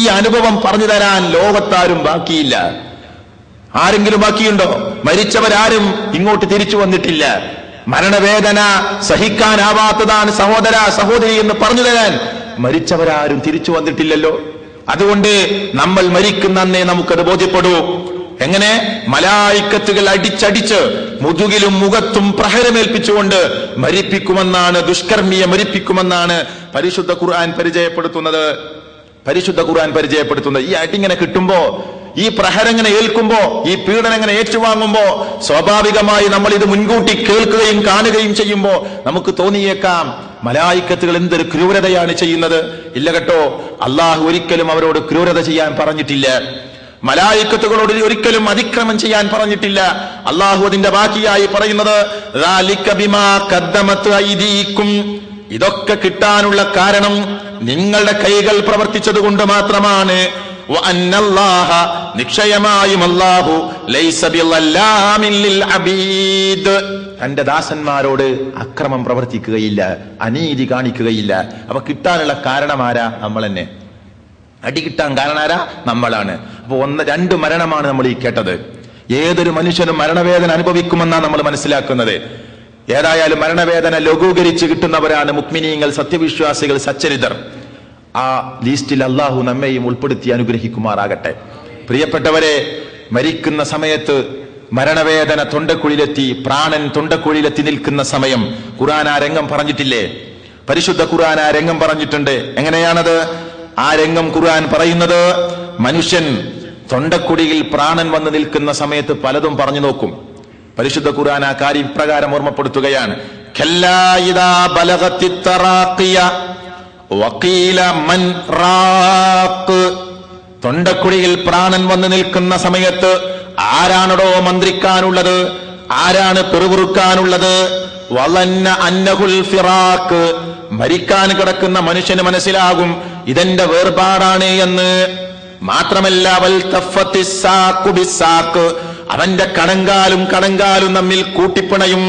ഈ അനുഭവം പറഞ്ഞു തരാൻ ലോകത്താരും ബാക്കിയില്ല. ആരെങ്കിലും ബാക്കിയുണ്ടോ? മരിച്ചവരാരും ഇങ്ങോട്ട് തിരിച്ചു വന്നിട്ടില്ല. മരണവേദന സഹിക്കാനാവാത്തതാണ് സഹോദര സഹോദരി എന്ന് പറഞ്ഞു തരാൻ മരിച്ചവരാരും തിരിച്ചു വന്നിട്ടില്ലല്ലോ. അതുകൊണ്ട് നമ്മൾ മരിക്കുന്ന അന്നേ നമുക്കത് ബോധ്യപ്പെടൂ. എങ്ങനെ? മലായിക്കത്തുകൾ അടിച്ചടിച്ച് മുതുകിലും മുഖത്തും പ്രഹരമേൽപ്പിച്ചുകൊണ്ട് മരിപ്പിക്കുമെന്നാണ്, ദുഷ്കർമ്മിയെ മരിപ്പിക്കുമെന്നാണ് പരിശുദ്ധ ഖുർആൻ പരിചയപ്പെടുത്തുന്നത്. ഈ അടിങ്ങനെ കിട്ടുമ്പോ, ഈ പ്രഹരങ്ങനെ ഏൽക്കുമ്പോ, ഈ പീഡനങ്ങനെ ഏറ്റുവാങ്ങുമ്പോ സ്വാഭാവികമായി നമ്മൾ ഇത് മുൻകൂട്ടി കേൾക്കുകയും കാണുകയും ചെയ്യുമ്പോ നമുക്ക് തോന്നിയേക്കാം മലായിക്കത്തുകൾ എന്തൊരു ക്രൂരതയാണ് ചെയ്യുന്നത്. ഇല്ല കേട്ടോ, അള്ളാഹു ഒരിക്കലും അവരോട് ക്രൂരത ചെയ്യാൻ പറഞ്ഞിട്ടില്ല. മലായിക്കത്തുകളോട് ഒരിക്കലും അതിക്രമം ചെയ്യാൻ പറഞ്ഞിട്ടില്ല. അള്ളാഹു അതിന്റെ ബാക്കിയായി പറയുന്നത് ദാലിക ബിമാ ഖദ്ദമത് ഐദീകും, ഇതൊക്കെ കിട്ടാനുള്ള കാരണം നിങ്ങളുടെ കൈകൾ പ്രവർത്തിച്ചത് കൊണ്ട് മാത്രമാണ്. വഅന്നല്ലാഹ നിശ്ചയമായും അല്ലാഹു ലൈസ ബിളല്ലാമിൻ ലിൽ അബീദ് തന്റെ ദാസന്മാരോട് അക്രമം പ്രവർത്തിക്കുകയില്ല, അനീതി കാണിക്കുകയില്ല. അപ്പൊ കിട്ടാനുള്ള കാരണമാരാ? നമ്മൾ തന്നെ. അടി കിട്ടാൻ കാരണാരാ? നമ്മളാണ്. അപ്പൊ രണ്ട് മരണമാണ് നമ്മൾ ഈ കേട്ടത്. ഏതൊരു മനുഷ്യനും മരണവേദന അനുഭവിക്കുമെന്നാണ് നമ്മൾ മനസ്സിലാക്കുന്നത്. ഏതായാലും മരണവേദന ലഘൂകരിച്ച് കിട്ടുന്നവരാണ് മുഅ്മിനീങ്ങൾ, സത്യവിശ്വാസികൾ, സച്ചരിതർ. ആ ലിസ്റ്റിൽ അള്ളാഹു നമ്മെയും ഉൾപ്പെടുത്തി അനുഗ്രഹിക്കുമാറാകട്ടെ. പ്രിയപ്പെട്ടവരെ, മരിക്കുന്ന സമയത്ത് മരണവേദന തൊണ്ടക്കുഴിയിലെത്തി, പ്രാണൻ തൊണ്ടക്കുഴിയിലെത്തി നിൽക്കുന്ന സമയം ഖുർആൻ ആ രംഗം പറഞ്ഞിട്ടില്ലേ? പരിശുദ്ധ ഖുർആൻ ആ രംഗം പറഞ്ഞിട്ടുണ്ട്. എങ്ങനെയാണത്? ആ രംഗം ഖുർആൻ പറയുന്നത്, മനുഷ്യൻ തൊണ്ടക്കുഴിയിൽ പ്രാണൻ വന്ന് നിൽക്കുന്ന സമയത്ത് പലതും പറഞ്ഞു നോക്കും. പരിശുദ്ധ ഖുർആൻ ആ കാര്യം ഇപ്രകാരം ഓർമ്മപ്പെടുത്തുകയാണ്: കല്ലാ ഇദാ ബലഗത്തിത് തറാഖിയ വഖീല മൻ റാഖ്. തൊണ്ടക്കുഴിയിൽ പ്രാണൻ വന്ന് നിൽക്കുന്ന സമയത്ത് ആരാണോ മന്ത്രിക്കാനുള്ളത്, ആരാണ് പിറുപിറുക്കാനുള്ളത്? വളന്ന അന്നഹുൽ ഫിറാഖ്. മരിക്കാൻ കിടക്കുന്ന മനുഷ്യന് മനസ്സിലാകും ഇതെന്റെ വേർപാടാണ് എന്ന്. മാത്രമല്ല അവന്റെ കണങ്കാലും തമ്മിൽ കൂട്ടിപ്പിണയും.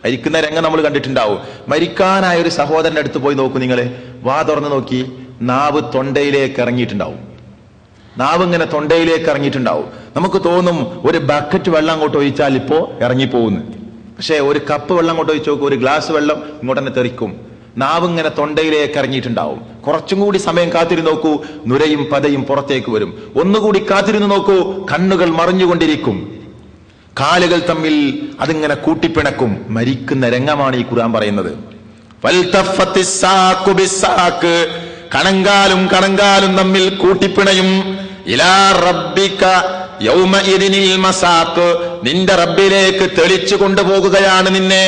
മരിക്കുന്ന രംഗം നമ്മൾ കണ്ടിട്ടുണ്ടാവും. മരിക്കാനായ ഒരു സഹോദരന്റെ അടുത്ത് പോയി നോക്കൂ നിങ്ങളെ. വാ തുറന്ന് നോക്കി, നാവ് തൊണ്ടയിലേക്ക് ഇറങ്ങിയിട്ടുണ്ടാവും. നാവ് ഇങ്ങനെ തൊണ്ടയിലേക്ക് ഇറങ്ങിയിട്ടുണ്ടാവും. നമുക്ക് തോന്നും ഒരു ബക്കറ്റ് വെള്ളം അങ്ങോട്ട് ഒഴിച്ചാൽ ഇപ്പോ ഇറങ്ങിപ്പോകുന്നു. പക്ഷെ ഒരു കപ്പ് വെള്ളം അങ്ങോട്ട് ഒഴിച്ചു നോക്കൂ, ഒരു ഗ്ലാസ് വെള്ളം ഇങ്ങോട്ട് തന്നെ തെറിക്കും. നാവ് ഇങ്ങനെ തൊണ്ടയിലേക്ക് ഇറങ്ങിയിട്ടുണ്ടാവും. കുറച്ചും കൂടി സമയം കാത്തിരുന്ന് നോക്കൂ, നുരയും പതയും പുറത്തേക്ക് വരും. ഒന്നുകൂടി കാത്തിരുന്ന് നോക്കൂ, കണ്ണുകൾ മറിഞ്ഞുകൊണ്ടിരിക്കും. കാലുകൾ തമ്മിൽ അതിങ്ങനെ കൂട്ടിപ്പിണക്കും. മരിക്കുന്ന രംഗമാണ് ഈ ഖുർആൻ പറയുന്നത്. കണങ്കാലും തമ്മിൽ കൂട്ടിപ്പിണയും. ഇലാ റബ്ബിക യൗമഇദിനിൽ മസാഖ്. നിന്റെ റബ്ബിലേക്ക് തെളിച്ചു കൊണ്ടുപോകുകയാണ് നിന്നെ.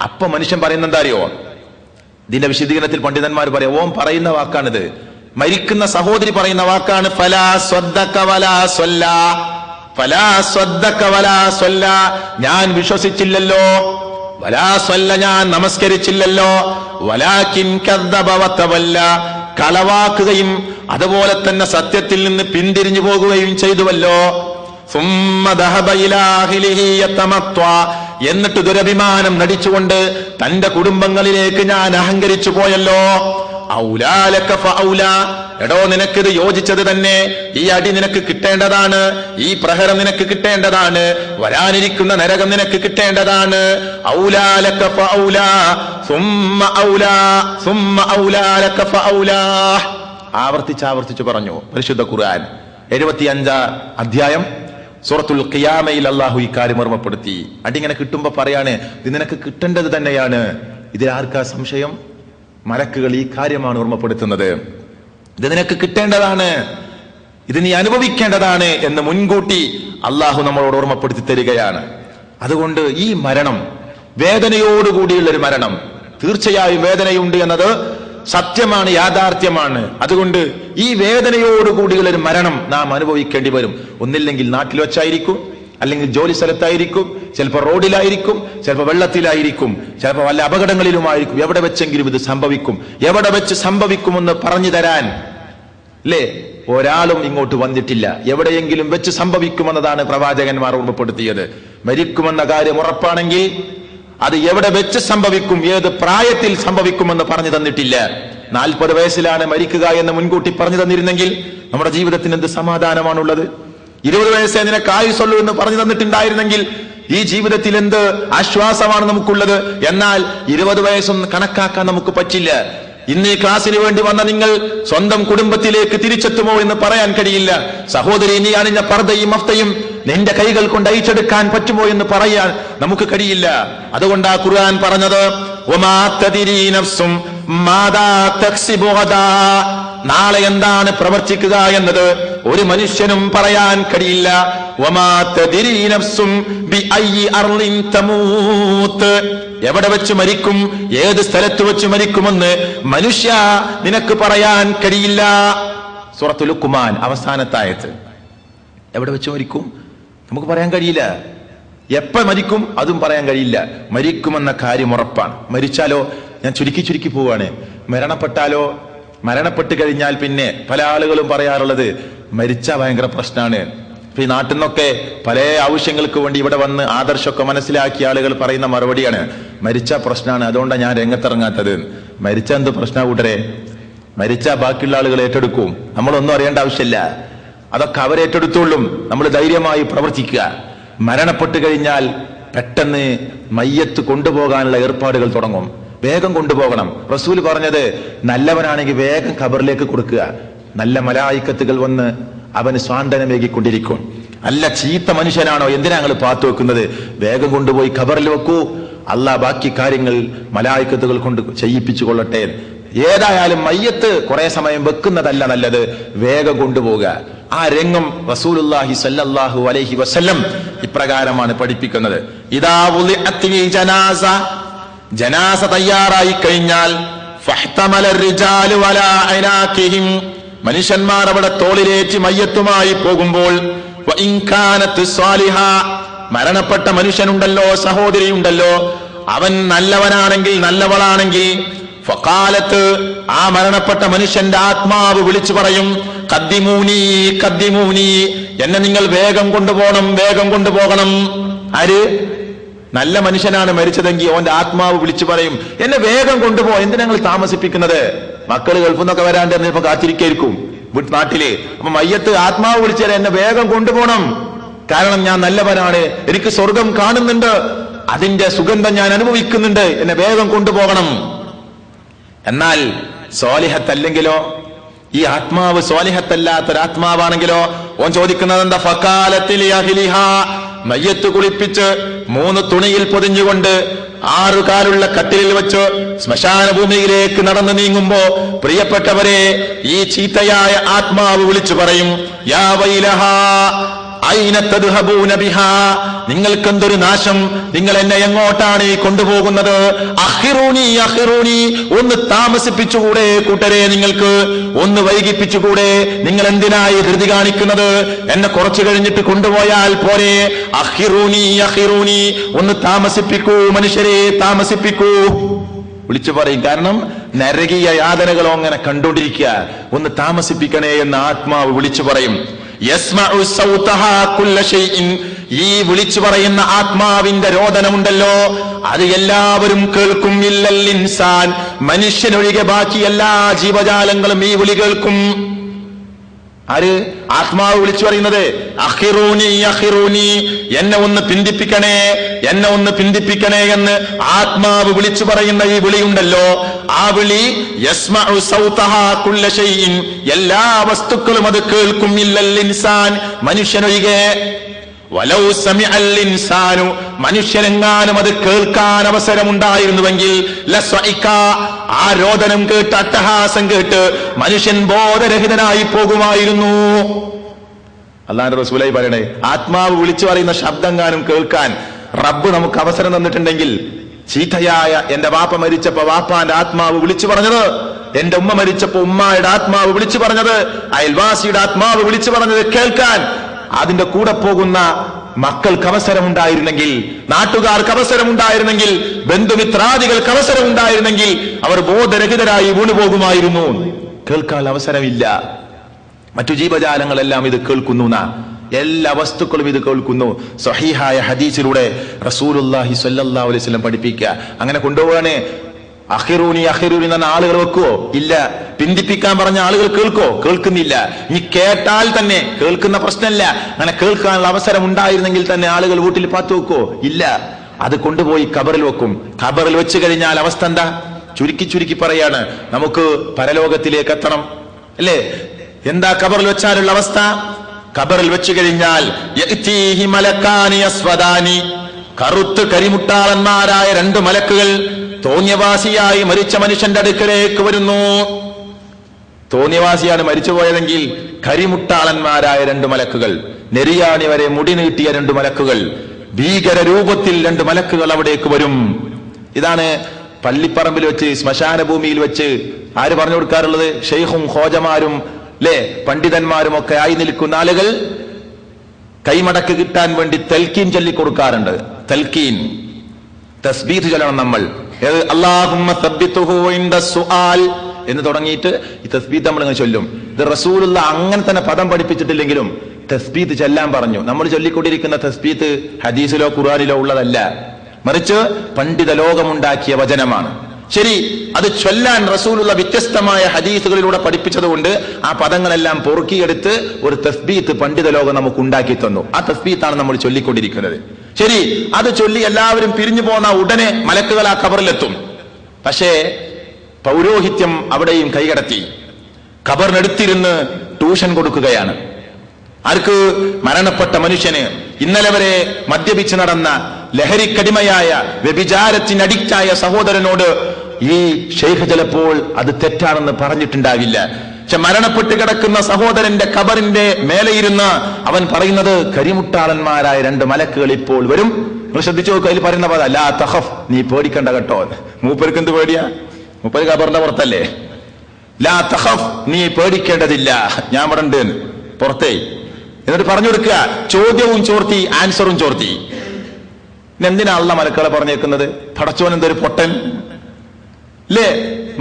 അപ്പൊ മനുഷ്യൻ പറയുന്നത് എന്താ അറിയോ? ഇതിന്റെ വിശദീകരണത്തിൽ പണ്ഡിതന്മാർ പറയാം, ഓം പറയുന്ന വാക്കാണിത്. മരിക്കുന്ന സഹോദരി പറയുന്ന വാക്കാണ് ഫലാ സ്വദ്ദക വലാ സ്വല്ലാ. ഫലാ സ്വദ്ദക വലാ സ്വല്ലാ. ഞാൻ വിശ്വസിച്ചില്ലല്ലോ. വലാ സ്വല്ല, ഞാൻ നമസ്കരിച്ചില്ലല്ലോ. വലാകിൻ കദ്ദബ വതവല്ല. കളവാക്കുകയും അതുപോലെ തന്നെ സത്യത്തിൽ നിന്ന് പിന്തിരിഞ്ഞു പോകുകയും ചെയ്തുവല്ലോ. സുമ്മ ദഹബ ഇലാ അഹ്ലിഹി യതമത്വ. എന്നിട്ട് ദുരഭിമാനം നടിച്ചുകൊണ്ട് തന്റെ കുടുംബങ്ങളിലേക്ക് ഞാൻ അഹങ്കരിച്ചു പോയല്ലോ. ഔലാ ലക ഫഔലാ. എടോ, നിനക്കിത് യോജിച്ചത് തന്നെ. ഈ അടി നിനക്ക് കിട്ടേണ്ടതാണ്, ഈ പ്രഹരം നിനക്ക് കിട്ടേണ്ടതാണ്, വരാനിരിക്കുന്ന നരകം നിനക്ക് കിട്ടേണ്ടതാണ്. ഔലാ ലക ഫഔലാ സുമ്മ ഔലാ സുമ്മ ഔലാ ലക ഫഔലാ. ആവർത്തിച്ച് പറഞ്ഞു പരിശുദ്ധ ഖുർആൻ. 75 അധ്യായം സൂറത്തുൽ ഖിയാമയിൽ അല്ലാഹു ഈ കാര്യം ഓർമ്മപ്പെടുത്തി. അടിങ്ങനെ കിട്ടുമ്പോ പറയാണ്, ഇത് നിനക്ക് കിട്ടേണ്ടത് തന്നെയാണ്. ഇതിൽ ആർക്കാ സംശയം? മലക്കുകൾ ഈ കാര്യമാണ് ഓർമ്മപ്പെടുത്തുന്നത്. ഇത് നിനക്ക് കിട്ടേണ്ടതാണ്, ഇത് നീ അനുഭവിക്കേണ്ടതാണ് എന്ന് മുൻകൂട്ടി അള്ളാഹു നമ്മളോട് ഓർമ്മപ്പെടുത്തി തരികയാണ്. അതുകൊണ്ട് ഈ മരണം വേദനയോടുകൂടിയുള്ളൊരു മരണം, തീർച്ചയായും വേദനയുണ്ട് എന്നത് സത്യമാണ്, യാഥാർത്ഥ്യമാണ്. അതുകൊണ്ട് ഈ വേദനയോടുകൂടിയുള്ളൊരു മരണം നാം അനുഭവിക്കേണ്ടി വരും. ഒന്നില്ലെങ്കിൽ നാട്ടിൽ വെച്ചായിരിക്കും, അല്ലെങ്കിൽ ജോലി സ്ഥലത്തായിരിക്കും, ചിലപ്പോൾ റോഡിലായിരിക്കും, ചിലപ്പോൾ വെള്ളത്തിലായിരിക്കും, ചിലപ്പോൾ വല്ല അപകടങ്ങളിലുമായിരിക്കും. എവിടെ വെച്ചെങ്കിലും ഇത് സംഭവിക്കും. എവിടെ വെച്ച് സംഭവിക്കുമെന്ന് പറഞ്ഞു തരാൻ അല്ലേ ഒരാളും ഇങ്ങോട്ട് വന്നിട്ടില്ല. എവിടെയെങ്കിലും വെച്ച് സംഭവിക്കുമെന്നതാണ് പ്രവാചകന്മാർ ഓർമ്മപ്പെടുത്തിയത്. മരിക്കുമെന്ന കാര്യം ഉറപ്പാണെങ്കിൽ അത് എവിടെ വെച്ച് സംഭവിക്കും, ഏത് പ്രായത്തിൽ സംഭവിക്കുമെന്ന് പറഞ്ഞു തന്നിട്ടില്ല. 40 വയസ്സിലാണ് മരിക്കുക എന്ന് മുൻകൂട്ടി പറഞ്ഞു തന്നിരുന്നെങ്കിൽ നമ്മുടെ ജീവിതത്തിന് എന്ത് സമാധാനമാണുള്ളത്? 20 വയസ്സേ നിനക്ക് ആയുസുള്ളൂ എന്ന് പറഞ്ഞു തന്നിട്ടുണ്ടായിരുന്നെങ്കിൽ ഈ ജീവിതത്തിൽ എന്ത് ആശ്വാസമാണ് നമുക്കുള്ളത്? എന്നാൽ 20 വയസ്സൊന്നും കണക്കാക്കാൻ നമുക്ക് പറ്റില്ല. ഇന്ന് ഈ ക്ലാസ്സിന് വേണ്ടി വന്ന നിങ്ങൾ സ്വന്തം കുടുംബത്തിലേക്ക് തിരിച്ചെത്തുമോ എന്ന് പറയാൻ കഴിയില്ല. സഹോദരി, നീ അണിഞ്ഞ പർദ്ദയും മഫ്തയും നിന്റെ കൈകൾ കൊണ്ട് അയച്ചെടുക്കാൻ പറ്റുമോ എന്ന് പറയാൻ നമുക്ക് കഴിയില്ല. അതുകൊണ്ടാ ഖുർആൻ പറഞ്ഞത്, വമാ തദ്രീ നഫ്സും മാദാ തക്സിബു ഗദാ. നാളെ എന്താണ് പ്രവർത്തിക്കുക എന്നത് ഒരു മനുഷ്യനും പറയാൻ കഴിയില്ല. വമാ തദ്രീ നഫ്സും ബിഅയ്യി അർളിൻ തമൂത്ത്. എവിടെ വെച്ച് മരിക്കും, ഏത് സ്ഥലത്ത് വെച്ച് മരിക്കുമെന്ന് മനുഷ്യ നിനക്ക് പറയാൻ കഴിയില്ല. സൂറത്തുൽ ലുഖ്മാൻ അവസാനത്തെ ആയത്ത്. എവിടെ വെച്ച് മരിക്കും നമുക്ക് പറയാൻ കഴിയില്ല. എപ്പോ മരിക്കും അതും പറയാൻ കഴിയില്ല. മരിക്കുമെന്ന കാര്യം ഉറപ്പാണ്. മരിച്ചാലോ, ഞാൻ ചുരുക്കി പോവാണ്, മരണപ്പെട്ടാലോ, മരണപ്പെട്ട് കഴിഞ്ഞാൽ പിന്നെ പല ആളുകളും പറയാറുള്ളത് മരിച്ച ഭയങ്കര പ്രശ്നമാണ്. ഈ നാട്ടിൽ നിന്നൊക്കെ പല ആവശ്യങ്ങൾക്ക് വേണ്ടി ഇവിടെ വന്ന് ആദർശമൊക്കെ മനസ്സിലാക്കിയ ആളുകൾ പറയുന്ന മറുപടിയാണ്, മരിച്ച പ്രശ്നമാണ്, അതുകൊണ്ടാണ് ഞാൻ രംഗത്തിറങ്ങാത്തത്. മരിച്ച എന്ത് പ്രശ്ന കൂട്ടരെ? മരിച്ച ബാക്കിയുള്ള ആളുകൾ ഏറ്റെടുക്കും, നമ്മളൊന്നും അറിയേണ്ട ആവശ്യമില്ല, അതൊക്കെ അവരേറ്റെടുത്തോളും. നമ്മൾ ധൈര്യമായി പ്രവർത്തിക്കുക. മരണപ്പെട്ടു കഴിഞ്ഞാൽ പെട്ടെന്ന് മയ്യത്ത് കൊണ്ടുപോകാനുള്ള ഏർപ്പാടുകൾ തുടങ്ങും. വേഗം കൊണ്ടുപോകണം. റസൂൽ പറഞ്ഞത് നല്ലവനാണെങ്കിൽ വേഗം ഖബറിലേക്ക് കൊടുക്കുക. നല്ല മലായിക്കത്തുകൾ വന്ന് അവന് സ്വാന്തനമേകിക്കൊണ്ടിരിക്കും. അല്ല ചീത്ത മനുഷ്യനാണോ, എന്തിനാ ഞങ്ങൾ പാത്തു വെക്കുന്നത്? വേഗം കൊണ്ടുപോയി ഖബറിൽ വെക്കൂ. അള്ളാഹ് ബാക്കി കാര്യങ്ങൾ മലായിക്കത്തുകൾ കൊണ്ട് ചെയ്യിപ്പിച്ചു കൊള്ളട്ടെ. ഏതായാലും മയ്യത്ത് കുറെ സമയം വെക്കുന്നതല്ല നല്ലത്, വേഗം കൊണ്ടുപോവുക. ആ രംഗം റസൂലുള്ളാഹി സ്വല്ലല്ലാഹു അലൈഹി വസല്ലം ഇപ്രകാരമാണ് പഠിപ്പിക്കുന്നത്. ഇദാ വുളിഅത്തിൽ ജനാസ, ജനാസ തയ്യാറായി കഴിഞ്ഞാൽ ഫഹ്തമല റിജാലു വലാ അനാഖിഹിം, മനുഷ്യന്മാർ അവിടെ തോളിലേറ്റി മയ്യത്തുമായി പോകുമ്പോൾ വഇൻ കാനത് സ്വാലിഹ, മരണപ്പെട്ട മനുഷ്യനുണ്ടല്ലോ, സഹോദരിയുണ്ടല്ലോ, അവൻ നല്ലവനാണെങ്കിൽ നല്ലവളാണെങ്കിൽ ഫഖാലത്ത്, ആ മരണപ്പെട്ട മനുഷ്യന്റെ ആത്മാവ് വിളിച്ചു പറയും, ഖദ്ദിമൂനി ഖദ്ദിമൂനി, എന്നെ നിങ്ങൾ വേഗം കൊണ്ടുപോകണം, വേഗം കൊണ്ടുപോകണം. ആര്? നല്ല മനുഷ്യനാണ് മരിച്ചതെങ്കിൽ അവന്റെ ആത്മാവ് വിളിച്ചു പറയും, എന്നെ വേഗം കൊണ്ടുപോ, എന്തിനാ ഞങ്ങൾ താമസിപ്പിക്കുന്നത്? മക്കൾ ഗൾഫിൽ നിന്നൊക്കെ വരാണ്ട് ഇപ്പൊ കാത്തിരിക്കായിരിക്കും നാട്ടില്. അപ്പൊ മയ്യത്ത് ആത്മാവ് വിളിച്ചാൽ എന്നെ വേഗം കൊണ്ടുപോകണം, കാരണം ഞാൻ നല്ലവനാണ്, എനിക്ക് സ്വർഗം കാണുന്നുണ്ട്, അതിന്റെ സുഗന്ധം ഞാൻ അനുഭവിക്കുന്നുണ്ട്, എന്നെ വേഗം കൊണ്ടുപോകണം. എന്നാൽ സ്വാലിഹത്തല്ലെങ്കിലോ, ഈ ആത്മാവ് സ്വാലിഹത്തല്ലാത്തൊരാത്മാവാണെങ്കിലോ ഓൻ ചോദിക്കുന്നത് എന്താ? ഫഖാലത്തിൽ അഹ്ലിഹ, മയ്യത്ത് കുളിപ്പിച്ച് 3 തുണിയിൽ പൊതിഞ്ഞുകൊണ്ട് 6 കാലുള്ള കട്ടിലിൽ വെച്ച് ശ്മശാന ഭൂമിയിലേക്ക് നടന്നു നീങ്ങുമ്പോ പ്രിയപ്പെട്ടവരെ, ഈ ചീത്തയായ ആത്മാവ് വിളിച്ചു പറയും, യാ വൈലഹ ഐന തദ്ഹബൂന ബിഹാ, നിങ്ങൾക്കെന്തൊരു നാശം, നിങ്ങൾ എന്നെ എങ്ങോട്ടാണ് കൊണ്ടുപോകുന്നത്? അഖിറൂനി അഖിറൂനി, ഒന്ന് താമസിപ്പിച്ചുകൂടെ കൂട്ടരെ, നിങ്ങൾക്ക് ഒന്ന് വൈകിപ്പിച്ചുകൂടെ? നിങ്ങൾ എന്തിനായി ധൃതി കാണിക്കുന്നത്? എന്നെ കുറച്ചു കഴിഞ്ഞിട്ട് കൊണ്ടുപോയാൽ പോരെ? അഖിറൂനി അഖിറൂനി, ഒന്ന് താമസിപ്പിക്കൂ മനുഷ്യരെ, താമസിപ്പിക്കൂ വിളിച്ചു പറയും. കാരണം നരകീയ യാതനകളോ അങ്ങനെ കണ്ടുകൊണ്ടിരിക്കുക, ഒന്ന് താമസിപ്പിക്കണേ എന്ന് ആത്മാവ് വിളിച്ചു പറയും. യസ്മഉ സൗതഹാ കുല്ല ഷൈഇൻ, ഈ വിളിച്ചു പറയുന്ന ആത്മാവിന്റെ രോദനമുണ്ടല്ലോ, അത് എല്ലാവരും കേൾക്കും. ഇല്ലൽ ഇൻസാൻ, മനുഷ്യനൊഴികെ ബാക്കി എല്ലാ ജീവജാലങ്ങളും ഈ വിളി കേൾക്കും. ആര്? ആത്മാവ് വിളിച്ചു പറയുന്നത്. അഖിറൂനി അഖിറൂനി, എന്നെ ഒന്ന് പിന്തിപ്പിക്കണേ, എന്നെ ഒന്ന് പിന്തിപ്പിക്കണേ എന്ന് ആത്മാവ് വിളിച്ചു പറയുന്ന ഈ വിളിയുണ്ടല്ലോ, ആ വിളി യസ്മഉ സൗതഹാ കുല്ല ഷൈഇൻ, എല്ലാ വസ്തുക്കളും അത് കേൾക്കും. ഇല്ലൽ ഇൻസാൻ, മനുഷ്യനൊഴികെ. വലൗ സമിഅൽ ഇൻസാനു, മനുഷ്യനെങ്ങാനും അത് കേൾക്കാൻ അവസരമുണ്ടായിരുന്നുവെങ്കിൽ ലസ്വഇക, ആ രോദനം കേട്ട്, അട്ടഹാസം കേട്ട് മനുഷ്യൻ ബോധരഹിതനായി പോകുമായിരുന്നു. അല്ലാഹുവിന്റെ റസൂലായി പറയണേ, ആത്മാവ് വിളിച്ചു പറയുന്ന ശബ്ദങ്ങാനും കേൾക്കാൻ റബ്ബ് നമുക്ക് അവസരം തന്നിട്ടുണ്ടെങ്കിൽ, ചീത്തയായ എന്റെ വാപ്പ മരിച്ചപ്പോ വാപ്പാന്റെ ആത്മാവ് വിളിച്ചു പറഞ്ഞത്, എന്റെ ഉമ്മ മരിച്ചപ്പോ ഉമ്മായുടെ ആത്മാവ് വിളിച്ചു പറഞ്ഞത്, അയൽവാസിയുടെ ആത്മാവ് വിളിച്ചു പറഞ്ഞത് കേൾക്കാൻ അതിന്റെ കൂടെ പോകുന്ന മക്കൾക്ക് അവസരമുണ്ടായിരുന്നെങ്കിൽ, നാട്ടുകാർക്ക് അവസരമുണ്ടായിരുന്നെങ്കിൽ, ബന്ധുമിത്രാദികൾക്ക് അവസരമുണ്ടായിരുന്നെങ്കിൽ അവർ ബോധരഹിതരായി വീണുപോകുമായിരുന്നു. കേൾക്കാൻ അവസരമില്ല. മറ്റു ജീവജാലങ്ങളെല്ലാം ഇത് കേൾക്കുന്നു, എല്ലാ വസ്തുക്കളും ഇത് കേൾക്കുന്നു. സ്വഹീഹായ ഹദീസിലൂടെ റസൂലുള്ളാഹി സ്വല്ലല്ലാഹു അലൈഹി വസല്ലം പഠിപ്പിക്കുക. അങ്ങനെ കൊണ്ടുപോവാണ്. അഖിറൂനി അഖിറൂനി എന്ന ആളുകൾ വെക്കുവോ? ഇല്ല. പിന്തിപ്പിക്കാൻ പറഞ്ഞ ആളുകൾ കേൾക്കോ? കേൾക്കുന്നില്ല. ഈ കേട്ടാൽ തന്നെ കേൾക്കുന്ന പ്രശ്നമല്ല, അങ്ങനെ കേൾക്കാനുള്ള അവസരം ഉണ്ടായിരുന്നെങ്കിൽ തന്നെ ആളുകൾ വീട്ടിൽ പാത്തു വെക്കോ? ഇല്ല. അത് കൊണ്ടുപോയി ഖബറിൽ വെക്കും. ഖബറിൽ വെച്ച് കഴിഞ്ഞാൽ അവസ്ഥ എന്താ? ചുരുക്കി ചുരുക്കി പറയാണ്, നമുക്ക് പരലോകത്തിലേക്ക് എത്തണം അല്ലേ? എന്താ ഖബറിൽ വെച്ചാലുള്ള അവസ്ഥ? ഖബറിൽ വെച്ചു കഴിഞ്ഞാൽ യഅ്തീഹി മലക്കാനി അസ്വദാനി, കറുത്ത് കരിമുട്ടാളന്മാരായ 2 മലക്കുകൾ തോന്നിയവാസിയായി മരിച്ച മനുഷ്യന്റെ അടുക്കലേക്ക് വരുന്നു. തോന്നിയവാസിയാണ് മരിച്ചുപോയതെങ്കിൽ കരിമുട്ടാളന്മാരായ 2 മലക്കുകൾ, നെരിയാണി വരെ മുടി നീട്ടിയ 2 മലക്കുകൾ, ഭീകര രൂപത്തിൽ 2 മലക്കുകൾ അവിടേക്ക് വരും. ഇതാണ് പള്ളിപ്പറമ്പിൽ വെച്ച്, ശ്മശാന ഭൂമിയിൽ വെച്ച് ആര് പറഞ്ഞു കൊടുക്കാറുള്ളത്? ഷെയ്ഖും ഖോജമാരും അല്ലേ, പണ്ഡിതന്മാരും ഒക്കെ ആയി നിൽക്കുന്ന ആളുകൾ കൈമടക്ക് കിട്ടാൻ വേണ്ടി തൽക്കീൻ ചൊല്ലിക്കൊടുക്കാറുണ്ട്. തൽക്കീൻ, തസ്ബീഹ് ചൊല്ലണം നമ്മൾ. അല്ലാഹുമ്മ സബ്ബിതുഹു ഇൻദ സുആൽ എന്ന് തുടങ്ങിയിട്ട് ഈ തസ്ബീഹ് നമ്മൾ ഇങ്ങനെ ചൊല്ലും. ഇത് റസൂലുള്ള അങ്ങനെ തന്നെ പദം പഠിപ്പിച്ചിട്ടില്ലെങ്കിലും തസ്ബീത്ത് ചെല്ലാൻ പറഞ്ഞു. നമ്മൾ ചൊല്ലിക്കൊണ്ടിരിക്കുന്ന തസ്ബീത്ത് ഹദീസിലോ ഖുർആനിലോ ഉള്ളതല്ല, മറിച്ച് പണ്ഡിത ലോകമുണ്ടാക്കിയ വചനമാണ്. ശരി, അത് ചൊല്ലാൻ റസൂലുള്ള വ്യത്യസ്തമായ ഹദീസുകളിലൂടെ പഠിപ്പിച്ചതുകൊണ്ട് ആ പദങ്ങളെല്ലാം പൊറുക്കിയെടുത്ത് ഒരു തസ്ബീത്ത് പണ്ഡിത ലോകം നമുക്ക് ഉണ്ടാക്കി തന്നു. ആ തസ്ബീത്താണ് നമ്മൾ ചൊല്ലിക്കൊണ്ടിരിക്കുന്നത്. ശരി, അത് ചൊല്ലി എല്ലാവരും പിരിഞ്ഞു പോന്ന ഉടനെ മലക്കുകൾ ആ ഖബറിലെത്തും. പക്ഷേ പൗരോഹിത്യം അവിടെയും കൈകടത്തി. ഖബറിനടുത്തിരുന്ന് ട്യൂഷൻ കൊടുക്കുകയാണ്. ആർക്ക്? മരണപ്പെട്ട മനുഷ്യന്. ഇന്നലെ വരെ മദ്യപിച്ച് നടന്ന ലഹരിക്കടിമയായ വ്യഭിചാരത്തിന് അഡിക്റ്റായ സഹോദരനോട് ഈ ഷെയ്ഖ് ചിലപ്പോൾ അത് തെറ്റാണെന്ന് പറഞ്ഞിട്ടുണ്ടാവില്ല. പക്ഷെ മരണപ്പെട്ട് കിടക്കുന്ന സഹോദരന്റെ ഖബറിന്റെ മേലെയിരുന്ന് അവൻ പറയുന്നത് കരിമുട്ടാളന്മാരായ 2 മലക്കുകൾ ഇപ്പോൾ വരും. നിങ്ങൾ ശ്രദ്ധിച്ചു നോക്കുക, അതിൽ പറയുന്ന പദം ലാ തഖഫ്, നീ പേടിക്കണ്ട കേട്ടോ. മൂപ്പർക്ക് എന്ത് പേടിയാ? മൂപ്പര് ഖബറിന്റെ പുറത്തല്ലേ. ലാ തഖഫ്, നീ പേടിക്കേണ്ടതില്ല, ഞാൻ ഇവിടെ ഉണ്ട് പുറത്തേ. എന്നിട്ട് പറഞ്ഞു കൊടുക്കുക, ചോദ്യവും ചോർത്തി ആൻസറും ചോർത്തി. എന്തിനാ അള്ളാഹ് മലക്കുകളെ പറഞ്ഞേക്കുന്നത്? പടച്ചോൻ എന്തൊരു പൊട്ടൻ അല്ലേ?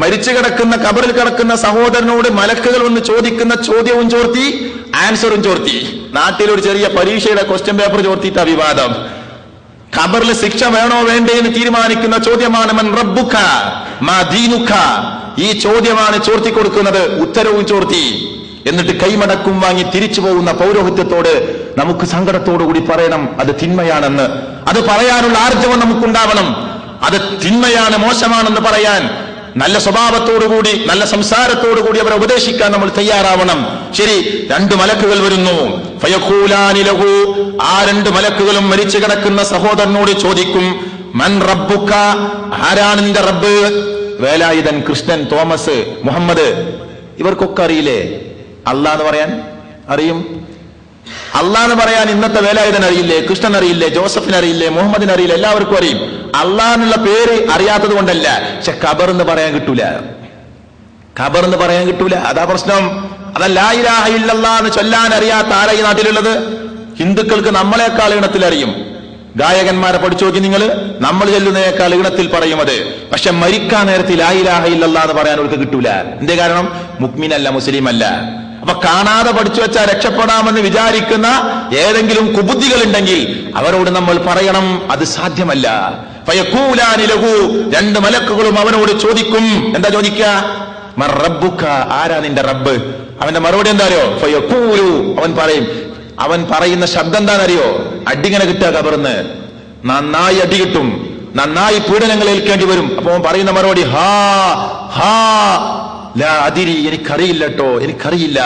മരിച്ചു കിടക്കുന്ന ഖബറിൽ കിടക്കുന്ന സഹോദരനോട് മലക്കുകൾ ഒന്ന് ചോദിക്കുന്ന ചോദ്യവും ചോർത്തി ആൻസറും ചോർത്തി. നാട്ടിലൊരു ചെറിയ പരീക്ഷയുടെ ക്വസ്റ്റ്യൻ പേപ്പർ ചോർത്തിയിട്ട വിവാദം. ഖബറിൽ ശിക്ഷ വേണോ വേണ്ടേ എന്ന് തീരുമാനിക്കുന്ന ചോദ്യമാണ് മൻ റബ്ബുക മാ ദീനുക. ഈ ചോദ്യമാണ് ചോർത്തി കൊടുക്കുന്നത്. ഉത്തരവും ചോർത്തി. എന്നിട്ട് കൈമടക്കും വാങ്ങി തിരിച്ചു പോകുന്ന പൗരോഹിത്യത്തോട് നമുക്ക് സങ്കടത്തോടുകൂടി പറയണം അത് തിന്മയാണെന്ന്. അത് പറയാനുള്ള ആർജവം നമുക്കുണ്ടാവണം. അത് തിന്മയാണ്, മോശമാണെന്ന് പറയാൻ നല്ല സ്വഭാവത്തോടുകൂടി നല്ല സംസാരത്തോടുകൂടി അവരെ ഉപദേശിക്കാൻ നമ്മൾ തയ്യാറാവണം. ശരി, 2 മലക്കുകൾ വരുന്നു. ഫയഖൂലാനി ലഹു, ആ 2 മലക്കുകളും മരിച്ചു കിടക്കുന്ന സഹോദരനോട് ചോദിക്കും, മൻ റബ്ബുക, ആരാണ് നിന്റെ റബ്ബ്? വേലായുധൻ, കൃഷ്ണൻ, തോമസ്, മുഹമ്മദ്, ഇവർക്കൊക്കെ അറിയില്ലേ? അള്ളാന്ന് പറയാൻ അറിയും. അള്ളാന്ന് പറയാൻ ഇന്നത്തെ വേലായുധൻ അറിയില്ലേ? കൃഷ്ണൻ അറിയില്ലേ? ജോസഫിന് അറിയില്ലേ? മുഹമ്മദിന് അറിയില്ല? എല്ലാവർക്കും അറിയും. അള്ളാന്നുള്ള പേര് അറിയാത്തത് കൊണ്ടല്ല, പക്ഷെ ഖബറെന്ന് പറയാൻ കിട്ടൂല. ഖബറെന്ന് പറയാൻ കിട്ടൂല, അതാ പ്രശ്നം. അതാ ലാ ഇലാഹ ഇല്ലല്ലാഹ് എന്ന് ചൊല്ലാൻ അറിയാത്ത ആരാ ഈ നാട്ടിലുള്ളത്? ഹിന്ദുക്കൾക്ക് നമ്മളെക്കാൾ ഈണത്തിൽ അറിയും. ഗായകന്മാരെ പഠിച്ചു നോക്കി നിങ്ങൾ, നമ്മൾ ചെല്ലുന്നതിനേക്കാൾ ഈണത്തിൽ പറയും അത്. പക്ഷെ മരിക്കാൻ നേരത്തിൽ ലാ ഇലാഹ ഇല്ലല്ലാഹ് എന്ന് പറയാൻ അവർക്ക് കിട്ടൂല. എന്തേ കാരണം? മുഅ്മിനല്ല, മുസ്ലിം അല്ല. അപ്പൊ കാണാതെ പഠിച്ചു വെച്ചാൽ രക്ഷപ്പെടാമെന്ന് വിചാരിക്കുന്ന ഏതെങ്കിലും കുബുദ്ധികൾ ഉണ്ടെങ്കിൽ അവരോട് നമ്മൾ പറയണം അത് സാധ്യമല്ല. ഫയഖൂലാനി ലഹു, 2 മലക്കുകളും അവനോട് ചോദിക്കും. എന്താ ചോദിക്കുക? മൻ റബ്ബുക, ആരാ നിന്റെ റബ്ബ്? അവന്റെ മറുപടി എന്താ അറിയോ? ഫയഖൂലു, അവൻ പറയും. അവൻ പറയുന്ന ശബ്ദം എന്താണെന്നറിയോ? അടിങ്ങനെ കിട്ടുക ഖബറിന്ന്. നന്നായി അടി കിട്ടും, നന്നായി പീഡനങ്ങൾ ഏൽക്കേണ്ടി വരും. അപ്പൊ അവൻ പറയുന്ന മറുപടി ഹാ ഹാ ലാ അദിരി, എനിക്കറിയില്ല കേട്ടോ, എനിക്കറിയില്ല.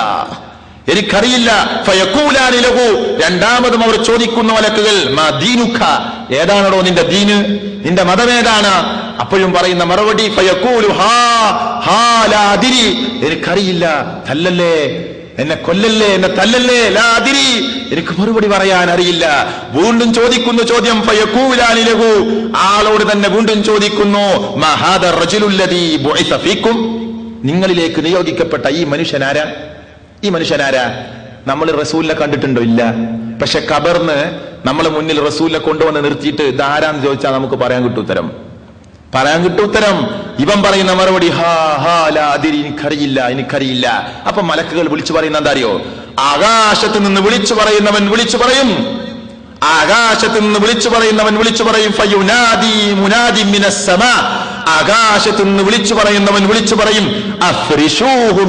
ഫയഖൂലാനി ലഹു, രണ്ടാമതും അവർ ചോദിക്കുന്ന മലക്കുകൾ മാ ദീനുക, ഏതാണോ നിന്റെ ദീന്, നിന്റെ മതം ഏതാണ്? അപ്പോഴും പറയുന്ന മറുപടി ഫയഖൂലു ഹാ ഹാ ലാ അദിരി, എനിക്കറിയില്ല, തല്ലല്ലേ, എന്നെ കൊല്ലല്ലേ, എന്നെ തല്ലല്ലേ, ലാ അദിരി, എനിക്ക് മറുപടി പറയാൻ അറിയില്ല. വീണ്ടും ചോദിക്കുന്നു ചോദ്യം. ഫയഖൂലാനി ലഹു, ആളോട് തന്നെ വീണ്ടും ചോദിക്കുന്നു മാ ഹാദാ റജുലുല്ലദീ ബുഇസ ഫീകും, നിങ്ങളിലേക്ക് നിയോഗിക്കപ്പെട്ട ഈ മനുഷ്യനാരാ? ഈ മനുഷ്യനാരാ? നമ്മൾ റസൂലിനെ കണ്ടിട്ടുണ്ടോ? ഇല്ല. പക്ഷെ ഖബറിന് നമ്മളെ മുന്നിൽ റസൂലിനെ കൊണ്ടുവന്ന് നിർത്തിയിട്ട് ഇതാരാന്ന് ചോദിച്ചാൽ നമുക്ക് പറയാൻ കിട്ടും ഉത്തരം. ഇവൻ പറയുന്ന മറുപടി ഹാ ഹാ ലാ അദിരി, എനിക്കറിയില്ല, എനിക്കറിയില്ല. അപ്പൊ മലക്കുകൾ വിളിച്ചു പറയുന്ന എന്താ അറിയോ? ആകാശത്ത് നിന്ന് വിളിച്ചു പറയുന്നവൻ വിളിച്ചു പറയും. ആകാശത്ത് നിന്ന് വിളിച്ചു പറയുന്നവൻ വിളിച്ചു പറയും. ഫയുനാദി മുനാദി മിനസ് സമാ, ആകാശത്ത് നിന്ന് വിളിച്ചു പറയുന്നവൻ വിളിച്ചു പറയും. അഫ്രിഷൂഹു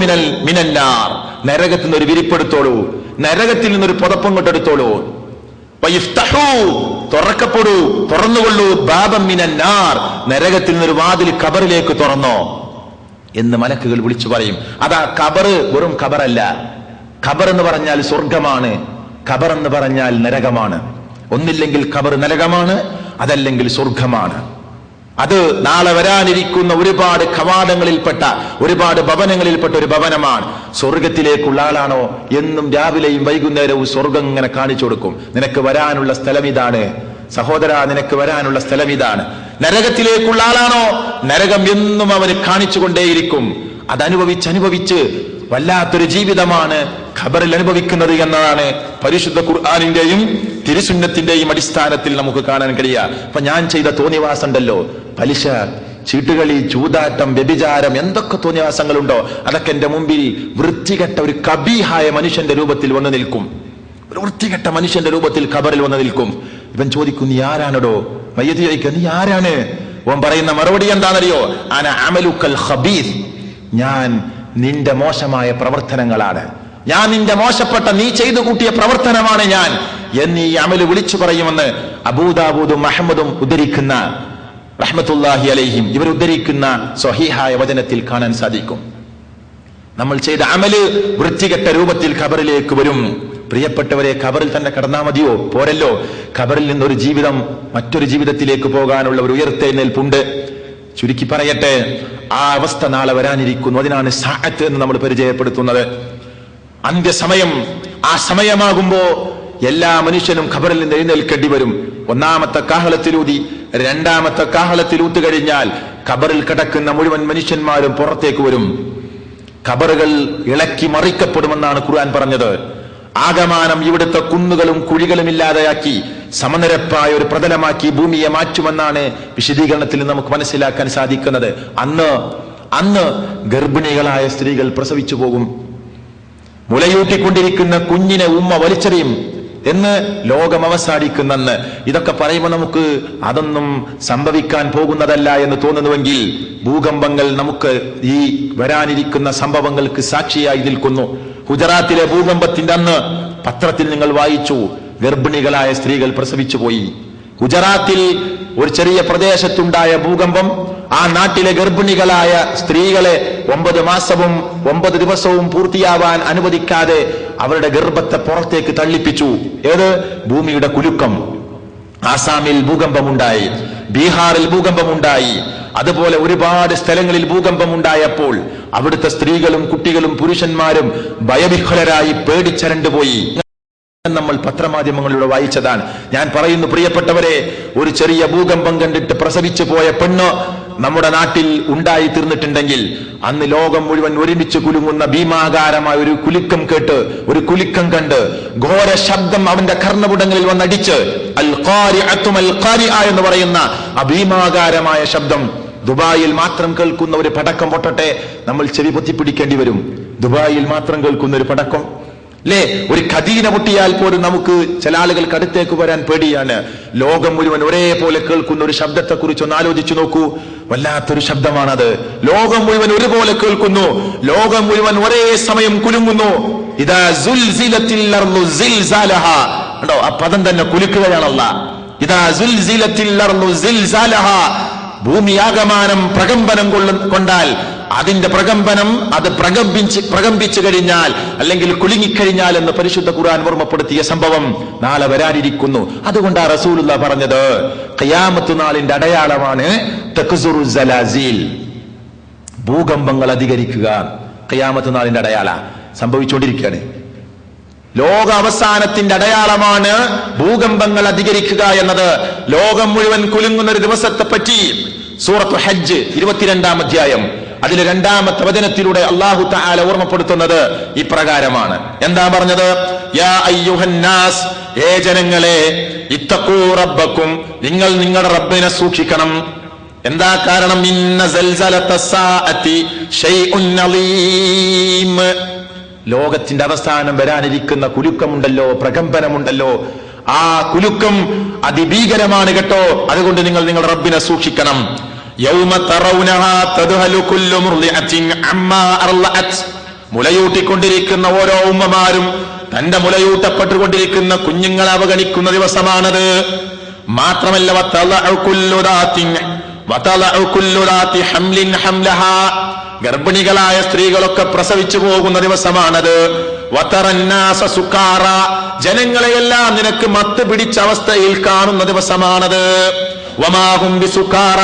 മിനന്നാർ, നരകത്തിൽ നിന്ന് ഒരു വിരിപ്പെടുത്തോളൂ, നരകത്തിൽ നിന്നൊരു പുതപ്പം കൊണ്ടെടുത്തോളൂ. വയിഫ്തഹൂ, തുറക്കപ്പെടൂ, തുറന്നുകൊള്ളൂ. ബാബം മിനന്നാർ, നരകത്തിൽ നിന്നൊരു വാതിൽ ഖബറിലേക്ക് തുറന്നോ എന്ന് മലക്കുകൾ വിളിച്ചു പറയും. അതാ ഖബറ് വെറും ഖബറല്ല. ഖബർ എന്ന് പറഞ്ഞാൽ സ്വർഗമാണ്, ഖബർ എന്ന് പറഞ്ഞാൽ നരകമാണ്. ഒന്നില്ലെങ്കിൽ ഖബർ നരകമാണ്, അതല്ലെങ്കിൽ സ്വർഗമാണ്. അത് നാളെ വരാനിരിക്കുന്ന ഒരുപാട് കവാടങ്ങളിൽപ്പെട്ട, ഒരുപാട് ഭവനങ്ങളിൽപ്പെട്ട ഒരു ഭവനമാണ്. സ്വർഗത്തിലേക്കുള്ള ആളാണോ? എന്നും രാവിലെയും വൈകുന്നേരവും സ്വർഗം ഇങ്ങനെ കാണിച്ചു കൊടുക്കും. നിനക്ക് വരാനുള്ള സ്ഥലം ഇതാണ് സഹോദര, നിനക്ക് വരാനുള്ള സ്ഥലം ഇതാണ്. നരകത്തിലേക്കുള്ള ആളാണോ? നരകം എന്നും അവന് കാണിച്ചുകൊണ്ടേയിരിക്കും. അതനുഭവിച്ച് വല്ലാത്തൊരു ജീവിതമാണ് ഖബറിൽ അനുഭവിക്കുന്നത് എന്നതാണ് പരിശുദ്ധ ഖുർആനിന്റെയും തിരുസുന്നത്തിന്റെയും അടിസ്ഥാനത്തിൽ നമുക്ക് കാണാൻ കഴിയുക. അപ്പൊ ഞാൻ ചെയ്ത തോന്നിവാസമുണ്ടല്ലോ, പലിശ, ചീട്ടുകളി, ചൂതാട്ടം, വ്യഭിചാരം, എന്തൊക്കെ തോന്നിയാസങ്ങളുണ്ടോ അതൊക്കെ എന്റെ മുമ്പിൽ വൃത്തികെട്ട ഒരു കബീഹായ മനുഷ്യന്റെ രൂപത്തിൽ വന്നു നിൽക്കും. ഒരു വൃത്തികെട്ട മനുഷ്യന്റെ രൂപത്തിൽ ഖബറിൽ വന്നു നിൽക്കും. ഇവൻ ചോദിക്കും, നീ ആരാണോ? മയ്യത്ത് ചോദിക്കുക, നീ ആരാണ്? ഓൻ പറയുന്ന മറുപടി എന്താണെന്നറിയോ? അന അമലുക്കൽ ഖബീസ്, ഞാൻ നിന്റെ മോശമായ പ്രവർത്തനങ്ങളാണ്, ഞാൻ നിന്റെ മോശപ്പെട്ട നീ ചെയ്തു കൂട്ടിയ പ്രവർത്തനമാണ് ഞാൻ എന്ന് ഈ അമല് വിളിച്ചു പറയുമെന്ന് അബൂദാവൂദും അഹ്മദും ഉദ്ധരിക്കുന്ന റഹ്മത്തുള്ളാഹി അലൈഹിം ഇവർ ഉദ്ധരിക്കുന്ന സ്വഹീഹായ വചനത്തിൽ കാണാൻ സാധിക്കും. നമ്മൾ ചെയ്ത അമല് വൃത്തികെട്ട രൂപത്തിൽ ഖബറിലേക്ക് വരും. പ്രിയപ്പെട്ടവരെ, ഖബറിൽ തന്നെ കിടന്നാ മതിയോ? പോരല്ലോ. ഖബറിൽ നിന്നൊരു ജീവിതം മറ്റൊരു ജീവിതത്തിലേക്ക് പോകാനുള്ള ഒരു ഉയർത്തെഴുന്നേൽപ്പുണ്ട്. ചുരുക്കി പറയട്ടെ, ആ അവസ്ഥ നാളെ വരാനിരിക്കുന്നു. അതിനാണ് സാഅത്ത് എന്ന് നമ്മൾ പരിചയപ്പെടുത്തുന്നത്. അന്ത്യസമയം. ആ സമയമാകുമ്പോ എല്ലാ മനുഷ്യനും ഖബറിൽ നിന്ന് എഴുന്നേൽക്കേണ്ടി വരും. ഒന്നാമത്തെ കാഹളത്തിലൂതി രണ്ടാമത്തെ കാഹളത്തിലൂത്ത് കഴിഞ്ഞാൽ ഖബറിൽ കിടക്കുന്ന മുഴുവൻ മനുഷ്യന്മാരും പുറത്തേക്ക് വരും. ഖബറുകൾ ഇളക്കി മറിക്കപ്പെടുമെന്നാണ് ഖുർആൻ പറഞ്ഞത്. ആകമാനം ഇവിടുത്തെ കുന്നുകളും കുഴികളും ഇല്ലാതെയാക്കി സമനിരപ്പായ ഒരു പ്രതലമാക്കി ഭൂമിയെ മാറ്റുമെന്നാണ് വിശദീകരണത്തിൽ നമുക്ക് മനസ്സിലാക്കാൻ സാധിക്കുന്നത്. അന്ന് ഗർഭിണികളായ സ്ത്രീകൾ പ്രസവിച്ചു പോകും. മുലയൂട്ടിക്കൊണ്ടിരിക്കുന്ന കുഞ്ഞിനെ ഉമ്മ വലിച്ചെറിയും എന്ന് ലോകം അവസാനിക്കുന്നെന്ന്. ഇതൊക്കെ പറയുമ്പോൾ നമുക്ക് അതൊന്നും സംഭവിക്കാൻ പോകുന്നതല്ല എന്ന് തോന്നുന്നുവെങ്കിൽ ഭൂകമ്പങ്ങൾ നമുക്ക് ഈ വരാനിരിക്കുന്ന സംഭവങ്ങൾക്ക് സാക്ഷിയായി നിൽക്കുന്നു. ഗുജറാത്തിലെ ഭൂകമ്പത്തിന്റെ അന്ന് പത്രത്തിൽ നിങ്ങൾ വായിച്ചു, ഗർഭിണികളായ സ്ത്രീകൾ പ്രസവിച്ചു പോയി. ഗുജറാത്തിൽ ഒരു ചെറിയ പ്രദേശത്തുണ്ടായ ഭൂകമ്പം ആ നാട്ടിലെ ഗർഭിണികളായ സ്ത്രീകളെ 9 മാസവും 9 ദിവസവും പൂർത്തിയാവാൻ അനുവദിക്കാതെ അവരുടെ ഗർഭത്തെ പുറത്തേക്ക് തള്ളിപ്പിച്ചു. ഏത്? ഭൂമിയുടെ കുലുക്കം. ആസാമിൽ ഭൂകമ്പമുണ്ടായി, ബീഹാറിൽ ഭൂകമ്പമുണ്ടായി, അതുപോലെ ഒരുപാട് സ്ഥലങ്ങളിൽ ഭൂകമ്പമുണ്ടായപ്പോൾ അവിടുത്തെ സ്ത്രീകളും കുട്ടികളും പുരുഷന്മാരും ഭയവിഹ്വലരായി പേടിച്ചരണ്ടുപോയി. നമ്മൾ പത്രമാധ്യമങ്ങളിലൂടെ വായിച്ചതാണ്. ഞാൻ പറയുന്നു, പ്രിയപ്പെട്ടവരെ, ഒരു ചെറിയ ഭൂകമ്പം കണ്ടിട്ട് പ്രസവിച്ചു പോയ പെണ്ണ് നമ്മുടെ നാട്ടിൽ ഉണ്ടായി തീർന്നിട്ടുണ്ടെങ്കിൽ അന്ന് ലോകം മുഴുവൻ ഒരുമിച്ച് കുലുങ്ങുന്ന ഭീമാകാരമായ ഒരു കുലുക്കം കേട്ട്, ഒരു കുലുക്കം കണ്ട്, ഘോര ശബ്ദം അവന്റെ കർണപുടങ്ങളിൽ വന്നടിച്ച് അൽ ഖാരിഅതു അൽ ഖാരിഅ എന്ന് പറയുന്ന അഭീമാകാരമായ ശബ്ദം ദുബായിൽ മാത്രം കേൾക്കുന്ന ഒരു പടക്കം പൊട്ടട്ടെ, നമ്മൾ ചെവി പൊത്തിപ്പിടിക്കേണ്ടി വരും. ദുബായിൽ മാത്രം കേൾക്കുന്ന ഒരു പടക്കം അല്ലേ? ഒരു ഖദീന പൊട്ടിയാൽ പോലും നമുക്ക് ചില ആളുകൾക്ക് അടുത്തേക്ക് വരാൻ പേടിയാണ്. ലോകം മുഴുവൻ ഒരേപോലെ കേൾക്കുന്ന ഒരു ശബ്ദത്തെ കുറിച്ച് ഒന്ന് ആലോചിച്ചു നോക്കൂ. വല്ലാത്തൊരു ശബ്ദമാണത്. ലോകം മുഴുവൻ ഒരുപോലെ കേൾക്കുന്നു, ലോകം മുഴുവൻ ഒരേ സമയം കുലുങ്ങുന്നു. ഇദാ സുൽസിലത്തിൽ അർളു സിൽസാലഹാ. കണ്ടോ, ആ പദം തന്നെ കുലുക്കുകയാണല്ല. ഇദാ സുൽസിലത്തിൽ അർളു സിൽസാലഹാ. ഭൂമിയാകമാനം പ്രകമ്പനം കൊണ്ടാൽ അതിന്റെ പ്രകമ്പനം അത് പ്രകമ്പിച്ചു കഴിഞ്ഞാൽ അല്ലെങ്കിൽ കുലുങ്ങിക്കഴിഞ്ഞാൽ എന്ന് പരിശുദ്ധ ഖുർആൻ ഓർമ്മപ്പെടുത്തിയ സംഭവം നാളെ വരാനിരിക്കുന്നു. അതുകൊണ്ടാ റസൂലുള്ളാഹി പറഞ്ഞത് ഖിയാമത്ത് നാളിന്റെ അടയാളമാണ് തക്സുറു സലാസീൽ, ഭൂകമ്പങ്ങൾ അധികരിക്കുക. ഖിയാമത്ത് നാളിന്റെ അടയാള സംഭവിച്ചുകൊണ്ടിരിക്കുകയാണ്. ലോക അവസാനത്തിന്റെ അടയാളമാണ് ഭൂകമ്പങ്ങൾ അധികരിക്കുക എന്നത്. ലോകം മുഴുവൻ കുലുങ്ങുന്ന ഒരു ദിവസത്തെ പറ്റി സൂറത്ത് ഹജ്ജ് 22-ാം അധ്യായം അതിലെ 2-ാമത്തെ വചനത്തിലൂടെ അല്ലാഹു തആല ഓർമ്മപ്പെടുത്തുന്നത് ഇപ്രകാരമാണ്. എന്താ പറഞ്ഞത്? യാ അയ്യുഹന്നാസ്, ഏ ജനങ്ങളെ, ഇത്തഖൂ റബ്ബക്കും, നിങ്ങൾ നിങ്ങളുടെ റബ്ബിനെ സൂക്ഷിക്കണം. എന്താ കാരണം? ഇന്ന സൽസലത്തസ്സാഅതി ശൈഉൻ അളീം. ലോകത്തിന്റെ അവസാനം വരാനിരിക്കുന്ന കുലുക്കമുണ്ടല്ലോ, പ്രകമ്പനമുണ്ടല്ലോ, ആ കുലുക്കം അതിഭീകരമാണ് കേട്ടോ. അതുകൊണ്ട് നിങ്ങൾ നിങ്ങളുടെ റബ്ബിനെ സൂക്ഷിക്കണം. യൗമ തറൗനഹാ തദ്ഹലു കുല്ലു മുർളിഅത്തിൻ അമ്മാ അർളഅത്. മുലയൂട്ടിക്കൊണ്ടിരിക്കുന്ന ഓരോ ഉമ്മമാരും തന്റെ മുലയൂട്ടപ്പെട്ടുകൊണ്ടിരിക്കുന്ന കുഞ്ഞുങ്ങളെ അവഗണിക്കുന്ന ദിവസമാണത്. മാത്രമല്ല വതലഉ കുല്ലു ദാതി ഹംലിൻ ഹംലഹാ. ഗർഭിണികളായ സ്ത്രീകളൊക്കെ പ്രസവിച്ചു പോകുന്ന ദിവസമാണത്. വതറന്നാസ സുകാറ. ജനങ്ങളെയെല്ലാം നിനക്ക് മത്ത് പിടിച്ച അവസ്ഥയിൽ കാണുന്ന ദിവസമാണത്. വമാഹും ബിസുകാറ.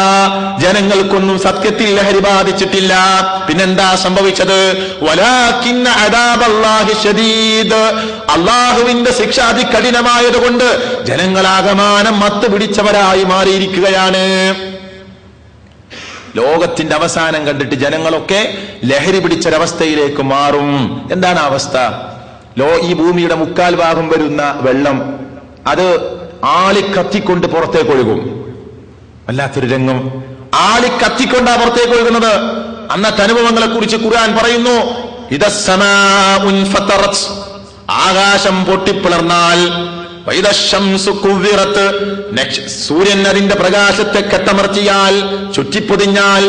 ജനങ്ങൾക്കൊന്നും സത്യത്തിൽ ലഹരി ബാധിച്ചിട്ടില്ല. പിന്നെന്താ സംഭവിച്ചത്? വലാകിന്ന അദാബല്ലാഹി ശദീദ്. അല്ലാഹുവിന്റെ ശിക്ഷ അതികഠിനമായതുകൊണ്ട് ജനങ്ങളാകമാനം മത്ത് പിടിച്ചവരായി മാറിയിരിക്കുകയാണ്. ലോകത്തിന്റെ അവസാനം കണ്ടിട്ട് ജനങ്ങളൊക്കെ ലഹരി പിടിച്ചൊരവസ്ഥയിലേക്ക് മാറും. എന്താണ് അവസ്ഥ? ഈ ഭൂമിയുടെ 3/4 ഭാഗം വരുന്ന വെള്ളം അത് ആളിക്കത്തിക്കൊണ്ട് പുറത്തേക്ക് ഒഴുകും. വല്ലാത്തൊരു രംഗം. ആളി കത്തിക്കൊണ്ടാ പുറത്തേക്ക് ഒഴുകുന്നത്. അന്നത്തെ അനുഭവങ്ങളെ കുറിച്ച് ഖുർആൻ പറയുന്നു, ഇദസ്സമാഉൻ ഫതറത്, ആകാശം പൊട്ടിപ്പിളർന്നാൽ, വൈദശംസു കുവ്വിറത്ത്, സൂര്യൻ അതിന്റെ പ്രകാശത്തെ കെട്ടമർത്തിയാൽ, ചുറ്റിപ്പൊതിഞ്ഞാൽ,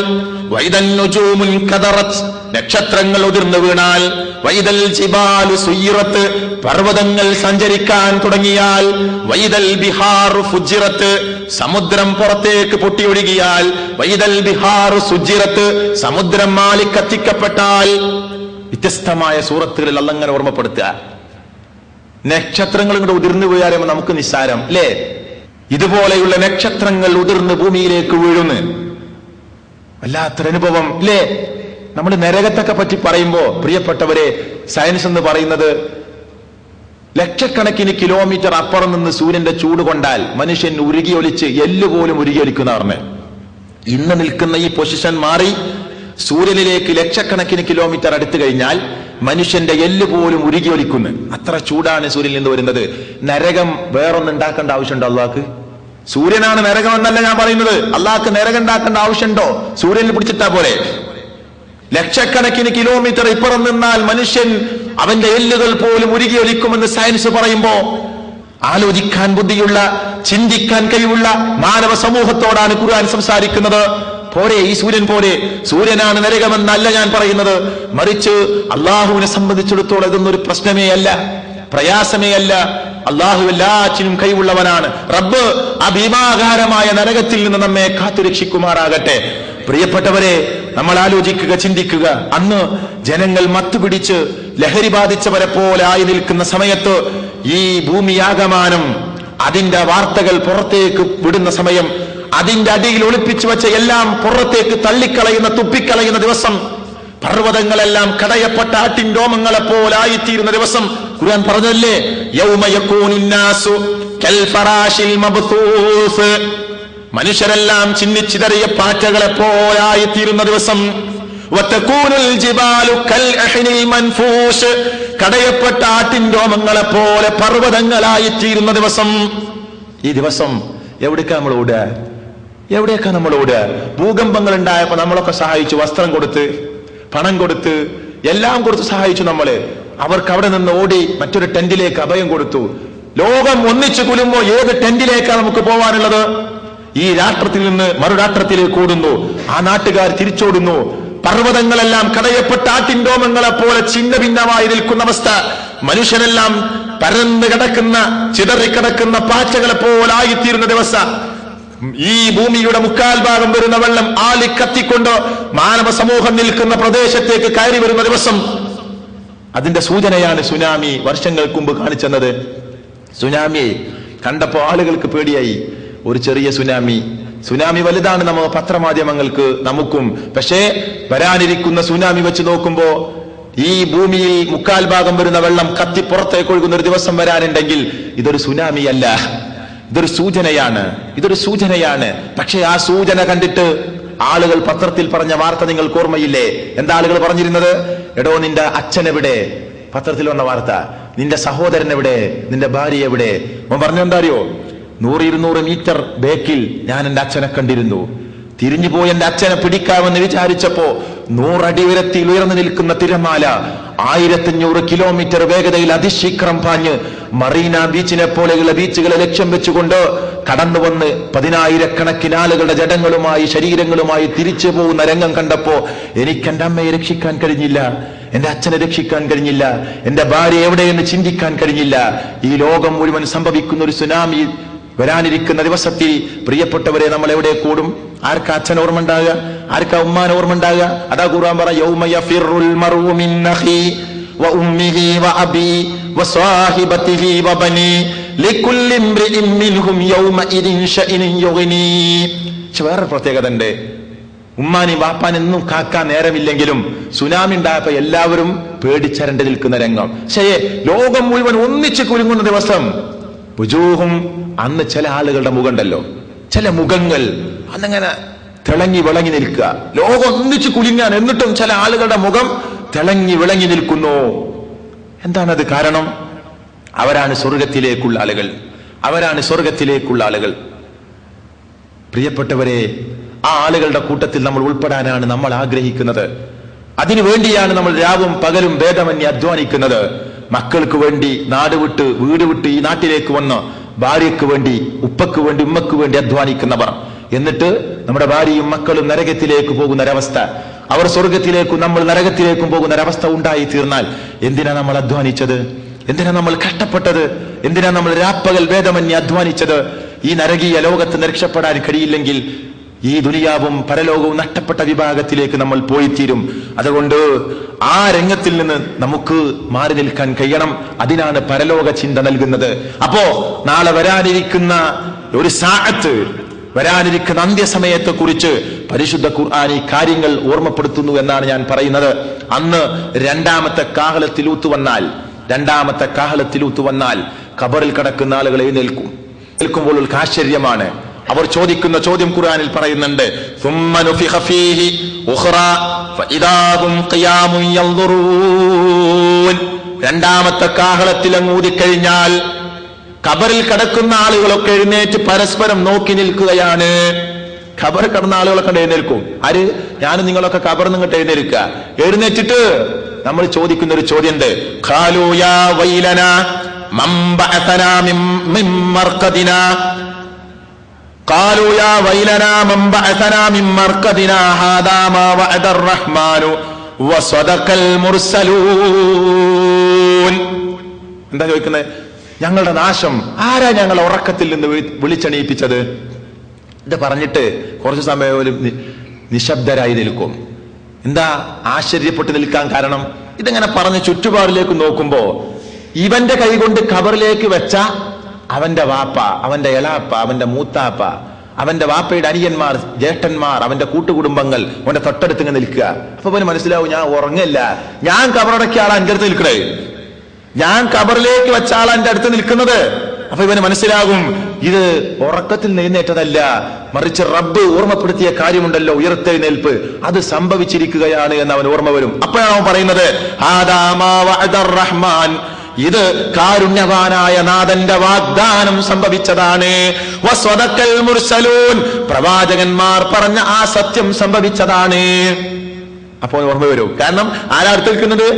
വൈദൻ നുജൂമുൻ കദറത്, നക്ഷത്രങ്ങൾ ഉതിർന്നു വീണാൽ, വൈദൽ ജിബാലു സുയ്യിറത്ത്, പർവ്വതങ്ങൾ സഞ്ചരിക്കാൻ തുടങ്ങിയാൽ, വൈദൽ ബിഹാറു ഫുജ്ജിറത്ത്, സമുദ്രം പുറത്തേക്ക് പൊട്ടിയൊഴുകിയാൽ, വൈദൽ ബിഹാറു സുജ്ജിറത്ത്, സമുദ്രം മാലിക്കത്തിക്കപ്പെട്ടാൽ. വ്യത്യസ്തമായ സൂറത്തുകളിൽ അള്ളങ്ങനെ ഓർമ്മപ്പെടുത്തുക. നക്ഷത്രങ്ങൾ ഇങ്ങോട്ട് ഉതിർന്നു വീഴാറുമ്പോൾ നമുക്ക് നിസ്സാരം അല്ലേ? ഇതുപോലെയുള്ള നക്ഷത്രങ്ങൾ ഉതിർന്ന് ഭൂമിയിലേക്ക് വീഴുന്നു. വല്ലാത്തൊരനുഭവം അല്ലേ? നമ്മൾ നരകത്തൊക്കെ പറ്റി പറയുമ്പോ പ്രിയപ്പെട്ടവരെ, സയൻസ് എന്ന് പറയുന്നത് ലക്ഷക്കണക്കിന് കിലോമീറ്റർ അപ്പുറം നിന്ന് സൂര്യന്റെ ചൂട് കൊണ്ടാൽ മനുഷ്യൻ ഉരുകിയൊലിച്ച് എല്ലുപോലും ഉരുകിയൊലിക്കുന്നവർന്ന്. ഇന്ന് നിൽക്കുന്ന ഈ പൊസിഷൻ മാറി സൂര്യനിലേക്ക് ലക്ഷക്കണക്കിന് കിലോമീറ്റർ അടുത്തു കഴിഞ്ഞാൽ മനുഷ്യന്റെ എല്ല് പോലും ഉരുകിയൊലിക്കുന്നു. അത്ര ചൂടാണ് സൂര്യനിൽ നിന്ന് വരുന്നത്. നരകം വേറൊന്നും ഉണ്ടാക്കേണ്ട ആവശ്യമുണ്ടോ അള്ളാഹ്ക്ക്? സൂര്യനാണ് നരകം എന്നല്ല ഞാൻ പറയുന്നത്. അള്ളാഹ്ക്ക് നരകം ഉണ്ടാക്കേണ്ട ആവശ്യമുണ്ടോ? സൂര്യനിൽ പിടിച്ചിട്ടാ പോലെ. ലക്ഷക്കണക്കിന് കിലോമീറ്റർ ഇപ്പുറം നിന്നാൽ മനുഷ്യൻ അവന്റെ എല്ലുകൾ പോലും ഉരുകിയൊലിക്കുമെന്ന് സയൻസ് പറയുമ്പോ ആലോചിക്കാൻ ബുദ്ധിയുള്ള, ചിന്തിക്കാൻ കഴിവുള്ള മാനവ സമൂഹത്തോടാണ് ഖുർആൻ സംസാരിക്കുന്നത്. പോരെ ഈ സൂര്യൻ പോലെ? സൂര്യനാണ് നരകമെന്നല്ല ഞാൻ പറയുന്നത്. മറിച്ച് അള്ളാഹുവിനെ സംബന്ധിച്ചിടത്തോളം ഇതൊന്നൊരു പ്രശ്നമേ അല്ല, പ്രയാസമേ അല്ല. അള്ളാഹു എല്ലാറ്റിനും കഴിവുള്ളവനാണ്. റബ്ബ് ആ ഭീമാകാരമായ നരകത്തിൽ നിന്ന് നമ്മെ കാത്തുരക്ഷിക്കുമാറാകട്ടെ. പ്രിയപ്പെട്ടവരെ, നമ്മൾ ആലോചിക്കുക, ചിന്തിക്കുക. അന്ന് ജനങ്ങൾ മത്തുപിടിച്ച് ലഹരി ബാധിച്ചവരെ പോലെ ആയി നിൽക്കുന്ന സമയത്ത് ഈ ഭൂമിയാകമാനം അതിന്റെ വാർത്തകൾ പുറത്തേക്ക് വിടുന്ന സമയം, അതിന്റെ അടിയിൽ ഒളിപ്പിച്ചു വെച്ച എല്ലാം പുറത്തേക്ക് തള്ളിക്കളയുന്ന, തുപ്പിക്കളയുന്ന ദിവസം, പർവ്വതങ്ങളെല്ലാം കടയപ്പെട്ട ആട്ടിൻ രോമങ്ങളെ പോലായിത്തീരുന്ന ദിവസം ഖുർആൻ പറഞ്ഞല്ലേ, യൗമ യകൂനുന്നാസു കൽ ഫറാശിൽ മബ്തൂസ്, മനുഷ്യരെല്ലാം ചിന്നിച്ചിതറിയ പാറ്റകളെ പോലായിത്തീരുന്ന ദിവസം, വതകൂനുൽ ജിബാലു കൽ അഹ്നിൽ മൻഫൂഷ്, കടയപ്പെട്ട ആട്ടിൻ രോമങ്ങളെ പോലെ പർവ്വതങ്ങളായിത്തീരുന്ന ദിവസം. ഈ ദിവസം എവിടേക്കാ നമ്മൾ ഓടുക? എവിടേക്കാ നമ്മൾ ഓടുക? ഭൂകമ്പങ്ങൾ ഉണ്ടായപ്പോ നമ്മളൊക്കെ സഹായിച്ചു, വസ്ത്രം കൊടുത്ത്, പണം കൊടുത്ത്, എല്ലാം കൊടുത്ത് സഹായിച്ചു നമ്മള്. അവർക്ക് അവിടെ നിന്ന് ഓടി മറ്റൊരു ടെന്റിലേക്ക് അഭയം കൊടുത്തു. ലോകം ഒന്നിച്ചു കുലുമ്പോ ഏത് ടെന്റിലേക്കാണ് നമുക്ക് പോവാനുള്ളത്? ഈ രാഷ്ട്രത്തിൽ നിന്ന് മറുരാഷ്ട്രത്തിലേക്ക് ഓടുന്നു. ആ നാട്ടുകാർ തിരിച്ചോടുന്നു. പർവ്വതങ്ങളെല്ലാം കടയപ്പെട്ട ആട്ടിൻ രോമങ്ങളെ പോലെ ഛിന്ന ഭിന്നമായി നിൽക്കുന്ന അവസ്ഥ. മനുഷ്യനെല്ലാം പരന്ന് കിടക്കുന്ന, ചിതറിക്കിടക്കുന്ന പാറ്റകളെ പോലായിത്തീരുന്ന ദിവസം. ഈ ഭൂമിയുടെ മുക്കാൽ ഭാഗം വരുന്ന വെള്ളം ആളിക്കത്തിക്കൊണ്ട് മാനവ സമൂഹം നിൽക്കുന്ന പ്രദേശത്തേക്ക് കയറി വരുന്ന ദിവസം. അതിന്റെ സൂചനയാണ് സുനാമി വർഷങ്ങൾക്ക് മുമ്പ് കാണിച്ചെന്നത്. സുനാമിയെ കണ്ടപ്പോ ആളുകൾക്ക് പേടിയായി. ഒരു ചെറിയ സുനാമി വലുതാണ് നമ്മ പത്രമാധ്യമങ്ങൾക്ക്, നമുക്കും. പക്ഷേ വരാനിരിക്കുന്ന സുനാമി വെച്ച് നോക്കുമ്പോ ഈ ഭൂമിയിൽ മുക്കാൽ ഭാഗം വരുന്ന വെള്ളം കത്തി പുറത്തേക്ക് ഒഴുകുന്ന ഒരു ദിവസം വരാനുണ്ടെങ്കിൽ ഇതൊരു സുനാമി അല്ല, ഇതൊരു സൂചനയാണ്. പക്ഷെ ആ സൂചന കണ്ടിട്ട് ആളുകൾ പത്രത്തിൽ പറഞ്ഞ വാർത്ത നിങ്ങൾക്ക് ഓർമ്മയില്ലേ? എന്താ ആളുകൾ പറഞ്ഞിരുന്നത്? എടോ, നിന്റെ അച്ഛനെവിടെ? പത്രത്തിൽ വന്ന വാർത്ത. നിന്റെ സഹോദരൻ എവിടെ? നിന്റെ ഭാര്യ എവിടെ? അവൻ പറഞ്ഞെന്താ അറിയോ? 100-200 മീറ്റർ ബേക്കിൽ ഞാൻ എന്റെ അച്ഛനെ കണ്ടിരുന്നു. തിരിഞ്ഞു പോയി എന്റെ അച്ഛനെ പിടിക്കാമെന്ന് വിചാരിച്ചപ്പോ 100 അടി ഉയരത്തിൽ ഉയർന്നു നിൽക്കുന്ന തിരമാല 1500 കിലോമീറ്റർ വേഗതയിൽ അതിശീഘ്രം പാഞ്ഞ് മറീന ബീച്ചിനെ പോലെയുള്ള ബീച്ചുകളെ ലക്ഷ്യം വെച്ചുകൊണ്ട് കടന്നു വന്ന് 10,000-കണക്കിന് ആളുകളുടെ ജഡങ്ങളുമായി, ശരീരങ്ങളുമായി തിരിച്ചു പോകുന്ന രംഗം കണ്ടപ്പോ എനിക്ക് എന്റെ അമ്മയെ രക്ഷിക്കാൻ കഴിഞ്ഞില്ല, എന്റെ അച്ഛനെ രക്ഷിക്കാൻ കഴിഞ്ഞില്ല, എന്റെ ഭാര്യ എവിടെയെന്ന് ചിന്തിക്കാൻ കഴിഞ്ഞില്ല. ഈ ലോകം മുഴുവൻ സംഭവിക്കുന്ന ഒരു സുനാമി വരാനിരിക്കുന്ന ദിവസത്തിൽ പ്രിയപ്പെട്ടവരെ നമ്മൾ എവിടെ കൂടും? ആർക്കാ അച്ഛൻ ഓർമ്മ ഉണ്ടാകുക? ആർക്കാ ഉമ്മാൻ ഓർമ്മ ഉണ്ടാകുക? അതാ ഖുർആൻ പറ, യൗമ യഫിറുൽ മർഉ മിൻ അഖി വ ഉമ്മിഹി വ അബി വ സാഹിബതിഹി വ ബനി ലികുല്ലി ഇംറിഇൻ മിൻഹും യൗമഇദിൻ ശഅ്നുൻ യുഗ്നി. വേറെ പ്രത്യേകത ഉണ്ട്. ഉമ്മാനും വാപ്പാനെന്നും കാക്കാൻ നേരമില്ലെങ്കിലും സുനാമി ഉണ്ടായപ്പോ എല്ലാവരും പേടിച്ചരണ്ട് നിൽക്കുന്ന രംഗം. പക്ഷേ ലോകം മുഴുവൻ ഒന്നിച്ച് കുലുങ്ങുന്ന ദിവസം. വുജൂഹും, അന്ന് ചില ആളുകളുടെ മുഖമുണ്ടല്ലോ, ചില മുഖങ്ങൾ അന്നങ്ങനെ തിളങ്ങി വിളങ്ങി നിൽക്കുക. ലോകം ഒന്നിച്ച് കുലുങ്ങാൻ, എന്നിട്ടും ചില ആളുകളുടെ മുഖം തിളങ്ങി വിളങ്ങി നിൽക്കുന്നു. എന്താണത് കാരണം? അവരാണ് സ്വർഗത്തിലേക്കുള്ള ആളുകൾ. പ്രിയപ്പെട്ടവരെ, ആ ആളുകളുടെ കൂട്ടത്തിൽ നമ്മൾ ഉൾപ്പെടാനാണ് നമ്മൾ ആഗ്രഹിക്കുന്നത്. അതിനുവേണ്ടിയാണ് നമ്മൾ രാവും പകലും ഭേദമന്യേ അധ്വാനിക്കുന്നത്. മക്കൾക്ക് വേണ്ടി നാട് വിട്ട് വീട് വിട്ട് ഈ നാട്ടിലേക്ക് വന്ന് ഭാര്യയ്ക്ക് വേണ്ടി, ഉപ്പക്ക് വേണ്ടി, ഉമ്മക്ക് വേണ്ടി അധ്വാനിക്കുന്നവർ. എന്നിട്ട് നമ്മുടെ ഭാര്യയും മക്കളും നരകത്തിലേക്ക് പോകുന്ന ഒരവസ്ഥ, അവർ സ്വർഗത്തിലേക്കും നമ്മൾ നരകത്തിലേക്കും പോകുന്ന ഒരവസ്ഥ ഉണ്ടായി തീർന്നാൽ എന്തിനാ നമ്മൾ അധ്വാനിച്ചത്? എന്തിനാ നമ്മൾ കഷ്ടപ്പെട്ടത്? എന്തിനാ നമ്മൾ രാപ്പകൽ ഭേദമന്യേ അധ്വാനിച്ചത്? ഈ നരകീയ ലോകത്ത് രക്ഷപ്പെടാൻ കഴിയില്ലെങ്കിൽ ഈ ദുനിയാവും പരലോകവും നഷ്ടപ്പെട്ട വിഭാഗത്തിലേക്ക് നമ്മൾ പോയിത്തീരും. അതുകൊണ്ട് ആ രംഗത്തിൽ നിന്ന് നമുക്ക് മാറി നിൽക്കാൻ കഴിയണം. അതിനാണ് പരലോക ചിന്ത നൽകുന്നത്. അപ്പോ നാളെ വരാനിരിക്കുന്ന ഒരു സാഅത്ത്, വരാനിരിക്കുന്ന അന്ത്യസമയത്തെ കുറിച്ച് പരിശുദ്ധ ഖുർആൻ ഈ കാര്യങ്ങൾ ഓർമ്മപ്പെടുത്തുന്നു എന്നാണ് ഞാൻ പറയുന്നത്. അന്ന് രണ്ടാമത്തെ കാഹളത്തിലൂത്തു വന്നാൽ ഖബറിൽ കിടക്കുന്ന ആളുകൾ എഴുന്നേൽക്കുമ്പോൾ ഒരു ആശ്ചര്യമാണ്. അവർ ചോദിക്കുന്ന ചോദ്യം ഖുർആനിൽ പറയുന്നുണ്ട്. രണ്ടാമത്തെ കാഹളത്തിൽ അങ്ങൂതിക്കഴിഞ്ഞാൽ ഖബറിൽ കിടക്കുന്ന ആളുകളൊക്കെ എഴുന്നേറ്റ് പരസ്പരം നോക്കി നിൽക്കുകയാണ്. ഖബർ കിടന്ന ആളുകളൊക്കെ എഴുന്നേൽക്കും. ആര്? ഞാനും നിങ്ങളൊക്കെ ഖബർ നിങ്ങട്ട് എഴുന്നേറ്റിട്ട് നമ്മൾ ചോദിക്കുന്ന ഒരു ചോദ്യമുണ്ട്. ഖാലൂ യാ വൈലനാ മൻ ബഅസനാ മിൻ മർഖദിനാ ഖാലൂ യാ വൈലനാ മൻ ബഅസനാ മിൻ മർഖദിനാ ഹാദാ മാ വഅദർ റഹ്മാനു വസദഖൽ മുർസലൂൻ. എന്താ ചോദിക്കുന്നത്? ഞങ്ങളുടെ നാശം ആരാ ഞങ്ങളെ ഉറക്കത്തിൽ നിന്ന് വിളിച്ചെണീപ്പിച്ചത്? ഇത് പറഞ്ഞിട്ട് കുറച്ചു സമയം പോലും നിശബ്ദരായി നിൽക്കും. എന്താ ആശ്ചര്യപ്പെട്ട് നിൽക്കാൻ കാരണം? ഇതെങ്ങനെ പറഞ്ഞ് ചുറ്റുപാടിലേക്ക് നോക്കുമ്പോ ഇവന്റെ കൈ കൊണ്ട് ഖബറിലേക്ക് വെച്ച അവന്റെ വാപ്പ, അവന്റെ എളാപ്പ, അവന്റെ മൂത്താപ്പ, അവന്റെ വാപ്പയുടെ അനിയന്മാർ, ജ്യേഷ്ഠന്മാർ, അവന്റെ കൂട്ടുകുടുംബങ്ങൾ അവന്റെ തൊട്ടടുത്ത് ഇങ്ങനെ നിൽക്കുക. അപ്പൊ അവന് മനസ്സിലാവും, ഞാൻ ഉറങ്ങല്ല, ഞാൻ ഖബറടക്കിയ ആളാ എന്റെ അടുത്ത് നിൽക്കണേ, ഞാൻ ഖബറിലേക്ക് വെച്ച ആളാ എന്റെ അടുത്ത് നിൽക്കുന്നത്. അപ്പൊ ഇവന് മനസ്സിലാകും ഇത് ഉറക്കത്തിൽ എഴുന്നേറ്റതല്ല, മറിച്ച് റബ്ബ് ഓർമ്മപ്പെടുത്തിയ കാര്യമുണ്ടല്ലോ, ഉയർത്തെഴുന്നേൽപ്പ്, അത് സംഭവിച്ചിരിക്കുകയാണ് എന്ന് അവൻ ഓർമ്മ വരും. അപ്പോഴാണ് അവൻ പറയുന്നത് റഹ്മാൻ, ഇത് കാരുണ്യവാനായ നാഥന്റെ വാഗ്ദാനം സംഭവിച്ചതാണ്. വസ്വദഖൽ മുർസലൂൻ, പ്രവാചകന്മാർ പറഞ്ഞ ആ സത്യം സംഭവിച്ചതാണ്. അപ്പോൾ ഓർമ്മ വരും. കാരണം ആരാ അടുത്ത് നിൽക്കുന്നത്?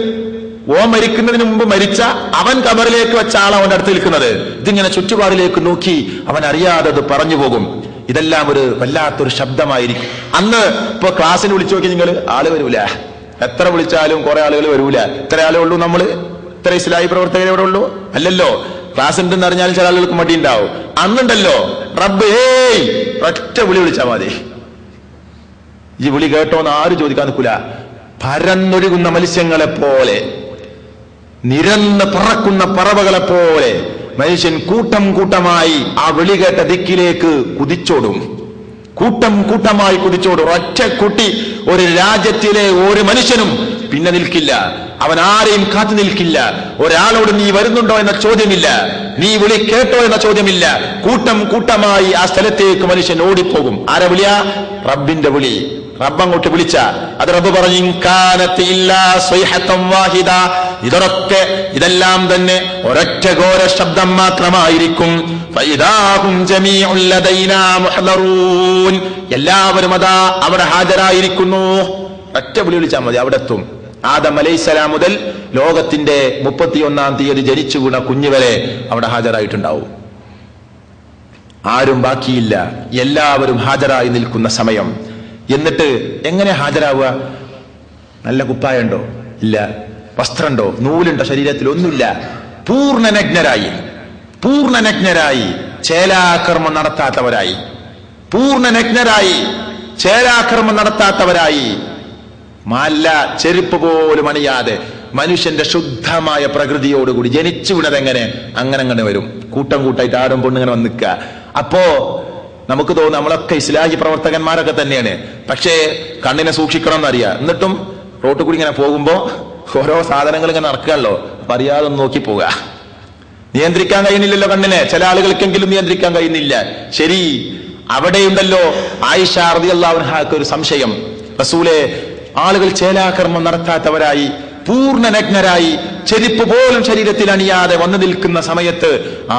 ഓ മരിക്കുന്നതിന് മുമ്പ് മരിച്ച അവൻ ഖബറിലേക്ക് വെച്ച ആൾ അവന്റെ അടുത്ത് നിൽക്കുന്നത്. ഇതിങ്ങനെ ചുറ്റുപാടിലേക്ക് നോക്കി അവൻ അറിയാതെ അത് പറഞ്ഞു പോകും. ഇതെല്ലാം ഒരു വല്ലാത്തൊരു ശബ്ദമായിരിക്കും. അന്ന് ഇപ്പൊ ക്ലാസ്സിന് വിളിച്ചു നോക്കി നിങ്ങൾ, ആള് വരൂല. എത്ര വിളിച്ചാലും കുറെ ആളുകൾ വരൂല. ഇത്ര ആളേ ഉള്ളൂ, നമ്മള് ഇത്ര ഇസ്ലാഹി പ്രവർത്തകരെ ഇവിടെ ഉള്ളൂ? അല്ലല്ലോ. ക്ലാസ് ഉണ്ടെന്ന് അറിഞ്ഞാൽ ചില ആളുകൾക്ക് മടി ഉണ്ടാവും. അന്നുണ്ടല്ലോ റബ്ബ് ഒറ്റ വിളി വിളിച്ചാൽ മതി. ഈ വിളി കേട്ടോന്ന് ആരും ചോദിക്കാൻ നിൽക്കൂല. പരന്നൊഴുകുന്ന മത്സ്യങ്ങളെ പോലെ, നിരന്ന് പറക്കുന്ന പറവകളെ പോലെ മനുഷ്യൻ കൂട്ടം കൂട്ടമായി ആ വിളി കേട്ട ദിക്കിലേക്ക് കുതിച്ചോടും. കൂട്ടം കൂട്ടമായി കുതിച്ചോടും. ഒറ്റ കുട്ടി ഒരു രാജ്യത്തിലെ ഒരു മനുഷ്യനും പിന്നെ നിൽക്കില്ല. അവൻ ആരെയും കാത്തു നിൽക്കില്ല. ഒരാളോട് നീ വരുന്നുണ്ടോ എന്ന ചോദ്യമില്ല, നീ വിളി കേട്ടോ എന്ന ചോദ്യമില്ല. കൂട്ടം കൂട്ടമായി ആ സ്ഥലത്തേക്ക് മനുഷ്യൻ ഓടിപ്പോകും. ആരെ വിളിയാ? റബ്ബിന്റെ വിളി. റബ്ബ് അങ്ങോട്ട് വിളിച്ച അത് റബ്ബ് പറഞ്ഞു, ഇതെല്ലാം തന്നെ ഒരൊറ്റ ഘോര ശബ്ദം മാത്രമായിരിക്കും. എല്ലാവരും അതാ അവിടെ ഹാജരായിരിക്കുന്നു. ഒറ്റ വിളി വിളിച്ചാൽ മതി, അവിടെ എത്തും. ആദം അലൈഹിസ്സലാം മുതൽ ലോകത്തിന്റെ 31-ാം തീയതി ജനിച്ചു വീണ കുഞ്ഞു വരെ അവിടെ ഹാജരായിട്ടുണ്ടാവും. ആരും ബാക്കിയില്ല, എല്ലാവരും ഹാജരായി നിൽക്കുന്ന സമയം. എന്നിട്ട് എങ്ങനെ ഹാജരാവുക? നല്ല കുപ്പായുണ്ടോ? ഇല്ല. വസ്ത്രമുണ്ടോ? നൂലുണ്ടോ? ശരീരത്തിൽ ഒന്നുമില്ല. പൂർണ്ണനഗ്നരായി ചേലാകർമ്മം നടത്താത്തവരായി, പൂർണ്ണനഗ്നരായി ചേലാകർമ്മം നടത്താത്തവരായി, മല്ല ചെരുപ്പ് പോലും അണിയാതെ മനുഷ്യന്റെ ശുദ്ധമായ പ്രകൃതിയോടുകൂടി ജനിച്ചു വീണതെങ്ങനെ അങ്ങനെ വരും. കൂട്ടം കൂട്ടായിട്ട് ആരും പൊണ്ണിങ്ങനെ വന്ന് നിൽക്കുക. അപ്പോ നമുക്ക് തോന്നും നമ്മളൊക്കെ ഇസ്ലാഹി പ്രവർത്തകന്മാരൊക്കെ തന്നെയാണ്. പക്ഷേ കണ്ണിനെ സൂക്ഷിക്കണം എന്നറിയാം. എന്നിട്ടും റോട്ടിൽ കൂടി ഇങ്ങനെ പോകുമ്പോ ഓരോ സാധനങ്ങൾ ഇങ്ങനെ നടക്കുകയല്ലോ, അപ്പൊ അറിയാതെ നോക്കി പോവുക. നിയന്ത്രിക്കാൻ കഴിയുന്നില്ലല്ലോ കണ്ണിനെ. ചില ആളുകൾക്കെങ്കിലും നിയന്ത്രിക്കാൻ കഴിയുന്നില്ല. ശരി, അവിടെയുണ്ടല്ലോ ആയിഷ റളിയല്ലാഹു അൻഹാക്ക് ഒരു സംശയം. റസൂലേ, ആളുകൾ ചേലാകർമ്മം നടത്താത്തവരായി പൂർണ്ണനഗ്നരായി ചെരുപ്പ് പോലും ശരീരത്തിൽ അണിയാതെ വന്നു നിൽക്കുന്ന സമയത്ത്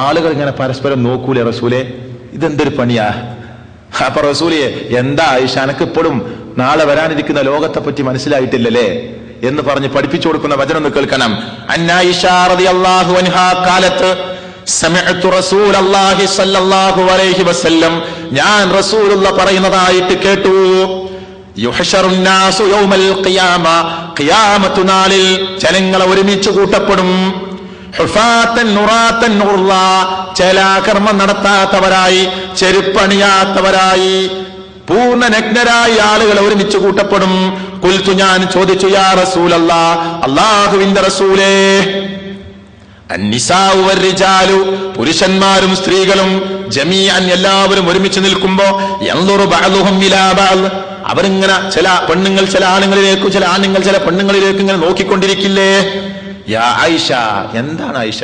ആളുകൾ ഇങ്ങനെ പരസ്പരം നോക്കൂലേ റസൂലേ? ഇതെന്തൊരു പണിയാ? അപ്പൊ റസൂലിയെ, എന്താ ആയിഷ, അനക്ക് ഇപ്പോഴും നാളെ വരാനിരിക്കുന്ന ലോകത്തെ പറ്റി മനസ്സിലായിട്ടില്ലല്ലേ എന്ന് പറഞ്ഞ് പഠിപ്പിച്ചു കൊടുക്കുന്ന വചനം ഒന്ന് കേൾക്കണം. അന്നായിഷ റളിയല്ലാഹു അൻഹാ കാലത്ത് സമിഅ്തു റസൂലല്ലാഹി സ്വല്ലല്ലാഹു അലൈഹി വസല്ലം, ഞാൻ റസൂലുള്ള പറയുന്നതായിട്ട് കേട്ടു. യുഹ്ശറുൻ നാസു യൗമൽ ഖിയാമ, ഖിയാമത്ത് നാളിൽ ജനങ്ങൾ ഒരുമിച്ച് കൂട്ടപ്പെടും. ഹുഫാത്തൻ നുറാത്തൻ ഉർള, ചേലാകർമ്മം നടത്താത്തവരായി, ചെരുപ്പണിയാത്തവരായി, പൂർണ്ണ നഗ്നരായി ആളുകൾ ഒരുമിച്ച് കൂട്ടപ്പെടും. ഖുൽതു, ഞാൻ ചോദിച്ചു, യാ റസൂലല്ലാഹ്, അല്ലാഹുവിന്റെ റസൂലേ, അന്നിസാഉ വർരിജാലു, പുരുഷന്മാരും സ്ത്രീകളും, ജമീഅൻ, എല്ലാവരും ഒരുമിച്ച് നിൽക്കുമ്പോ, യൻദുറു ബഅ്ദുഹും ഇലാ ബഅദ്, അവരിങ്ങനെ ചില പെണ്ണുങ്ങൾ ചില ആണുങ്ങളിലേക്കും ചില ആണുങ്ങൾ ചില പെണ്ണുങ്ങളിലേക്കും ഇങ്ങനെ നോക്കിക്കൊണ്ടിരിക്കില്ലേ? യാ ആയിഷ, എന്താണ് ആയിഷ?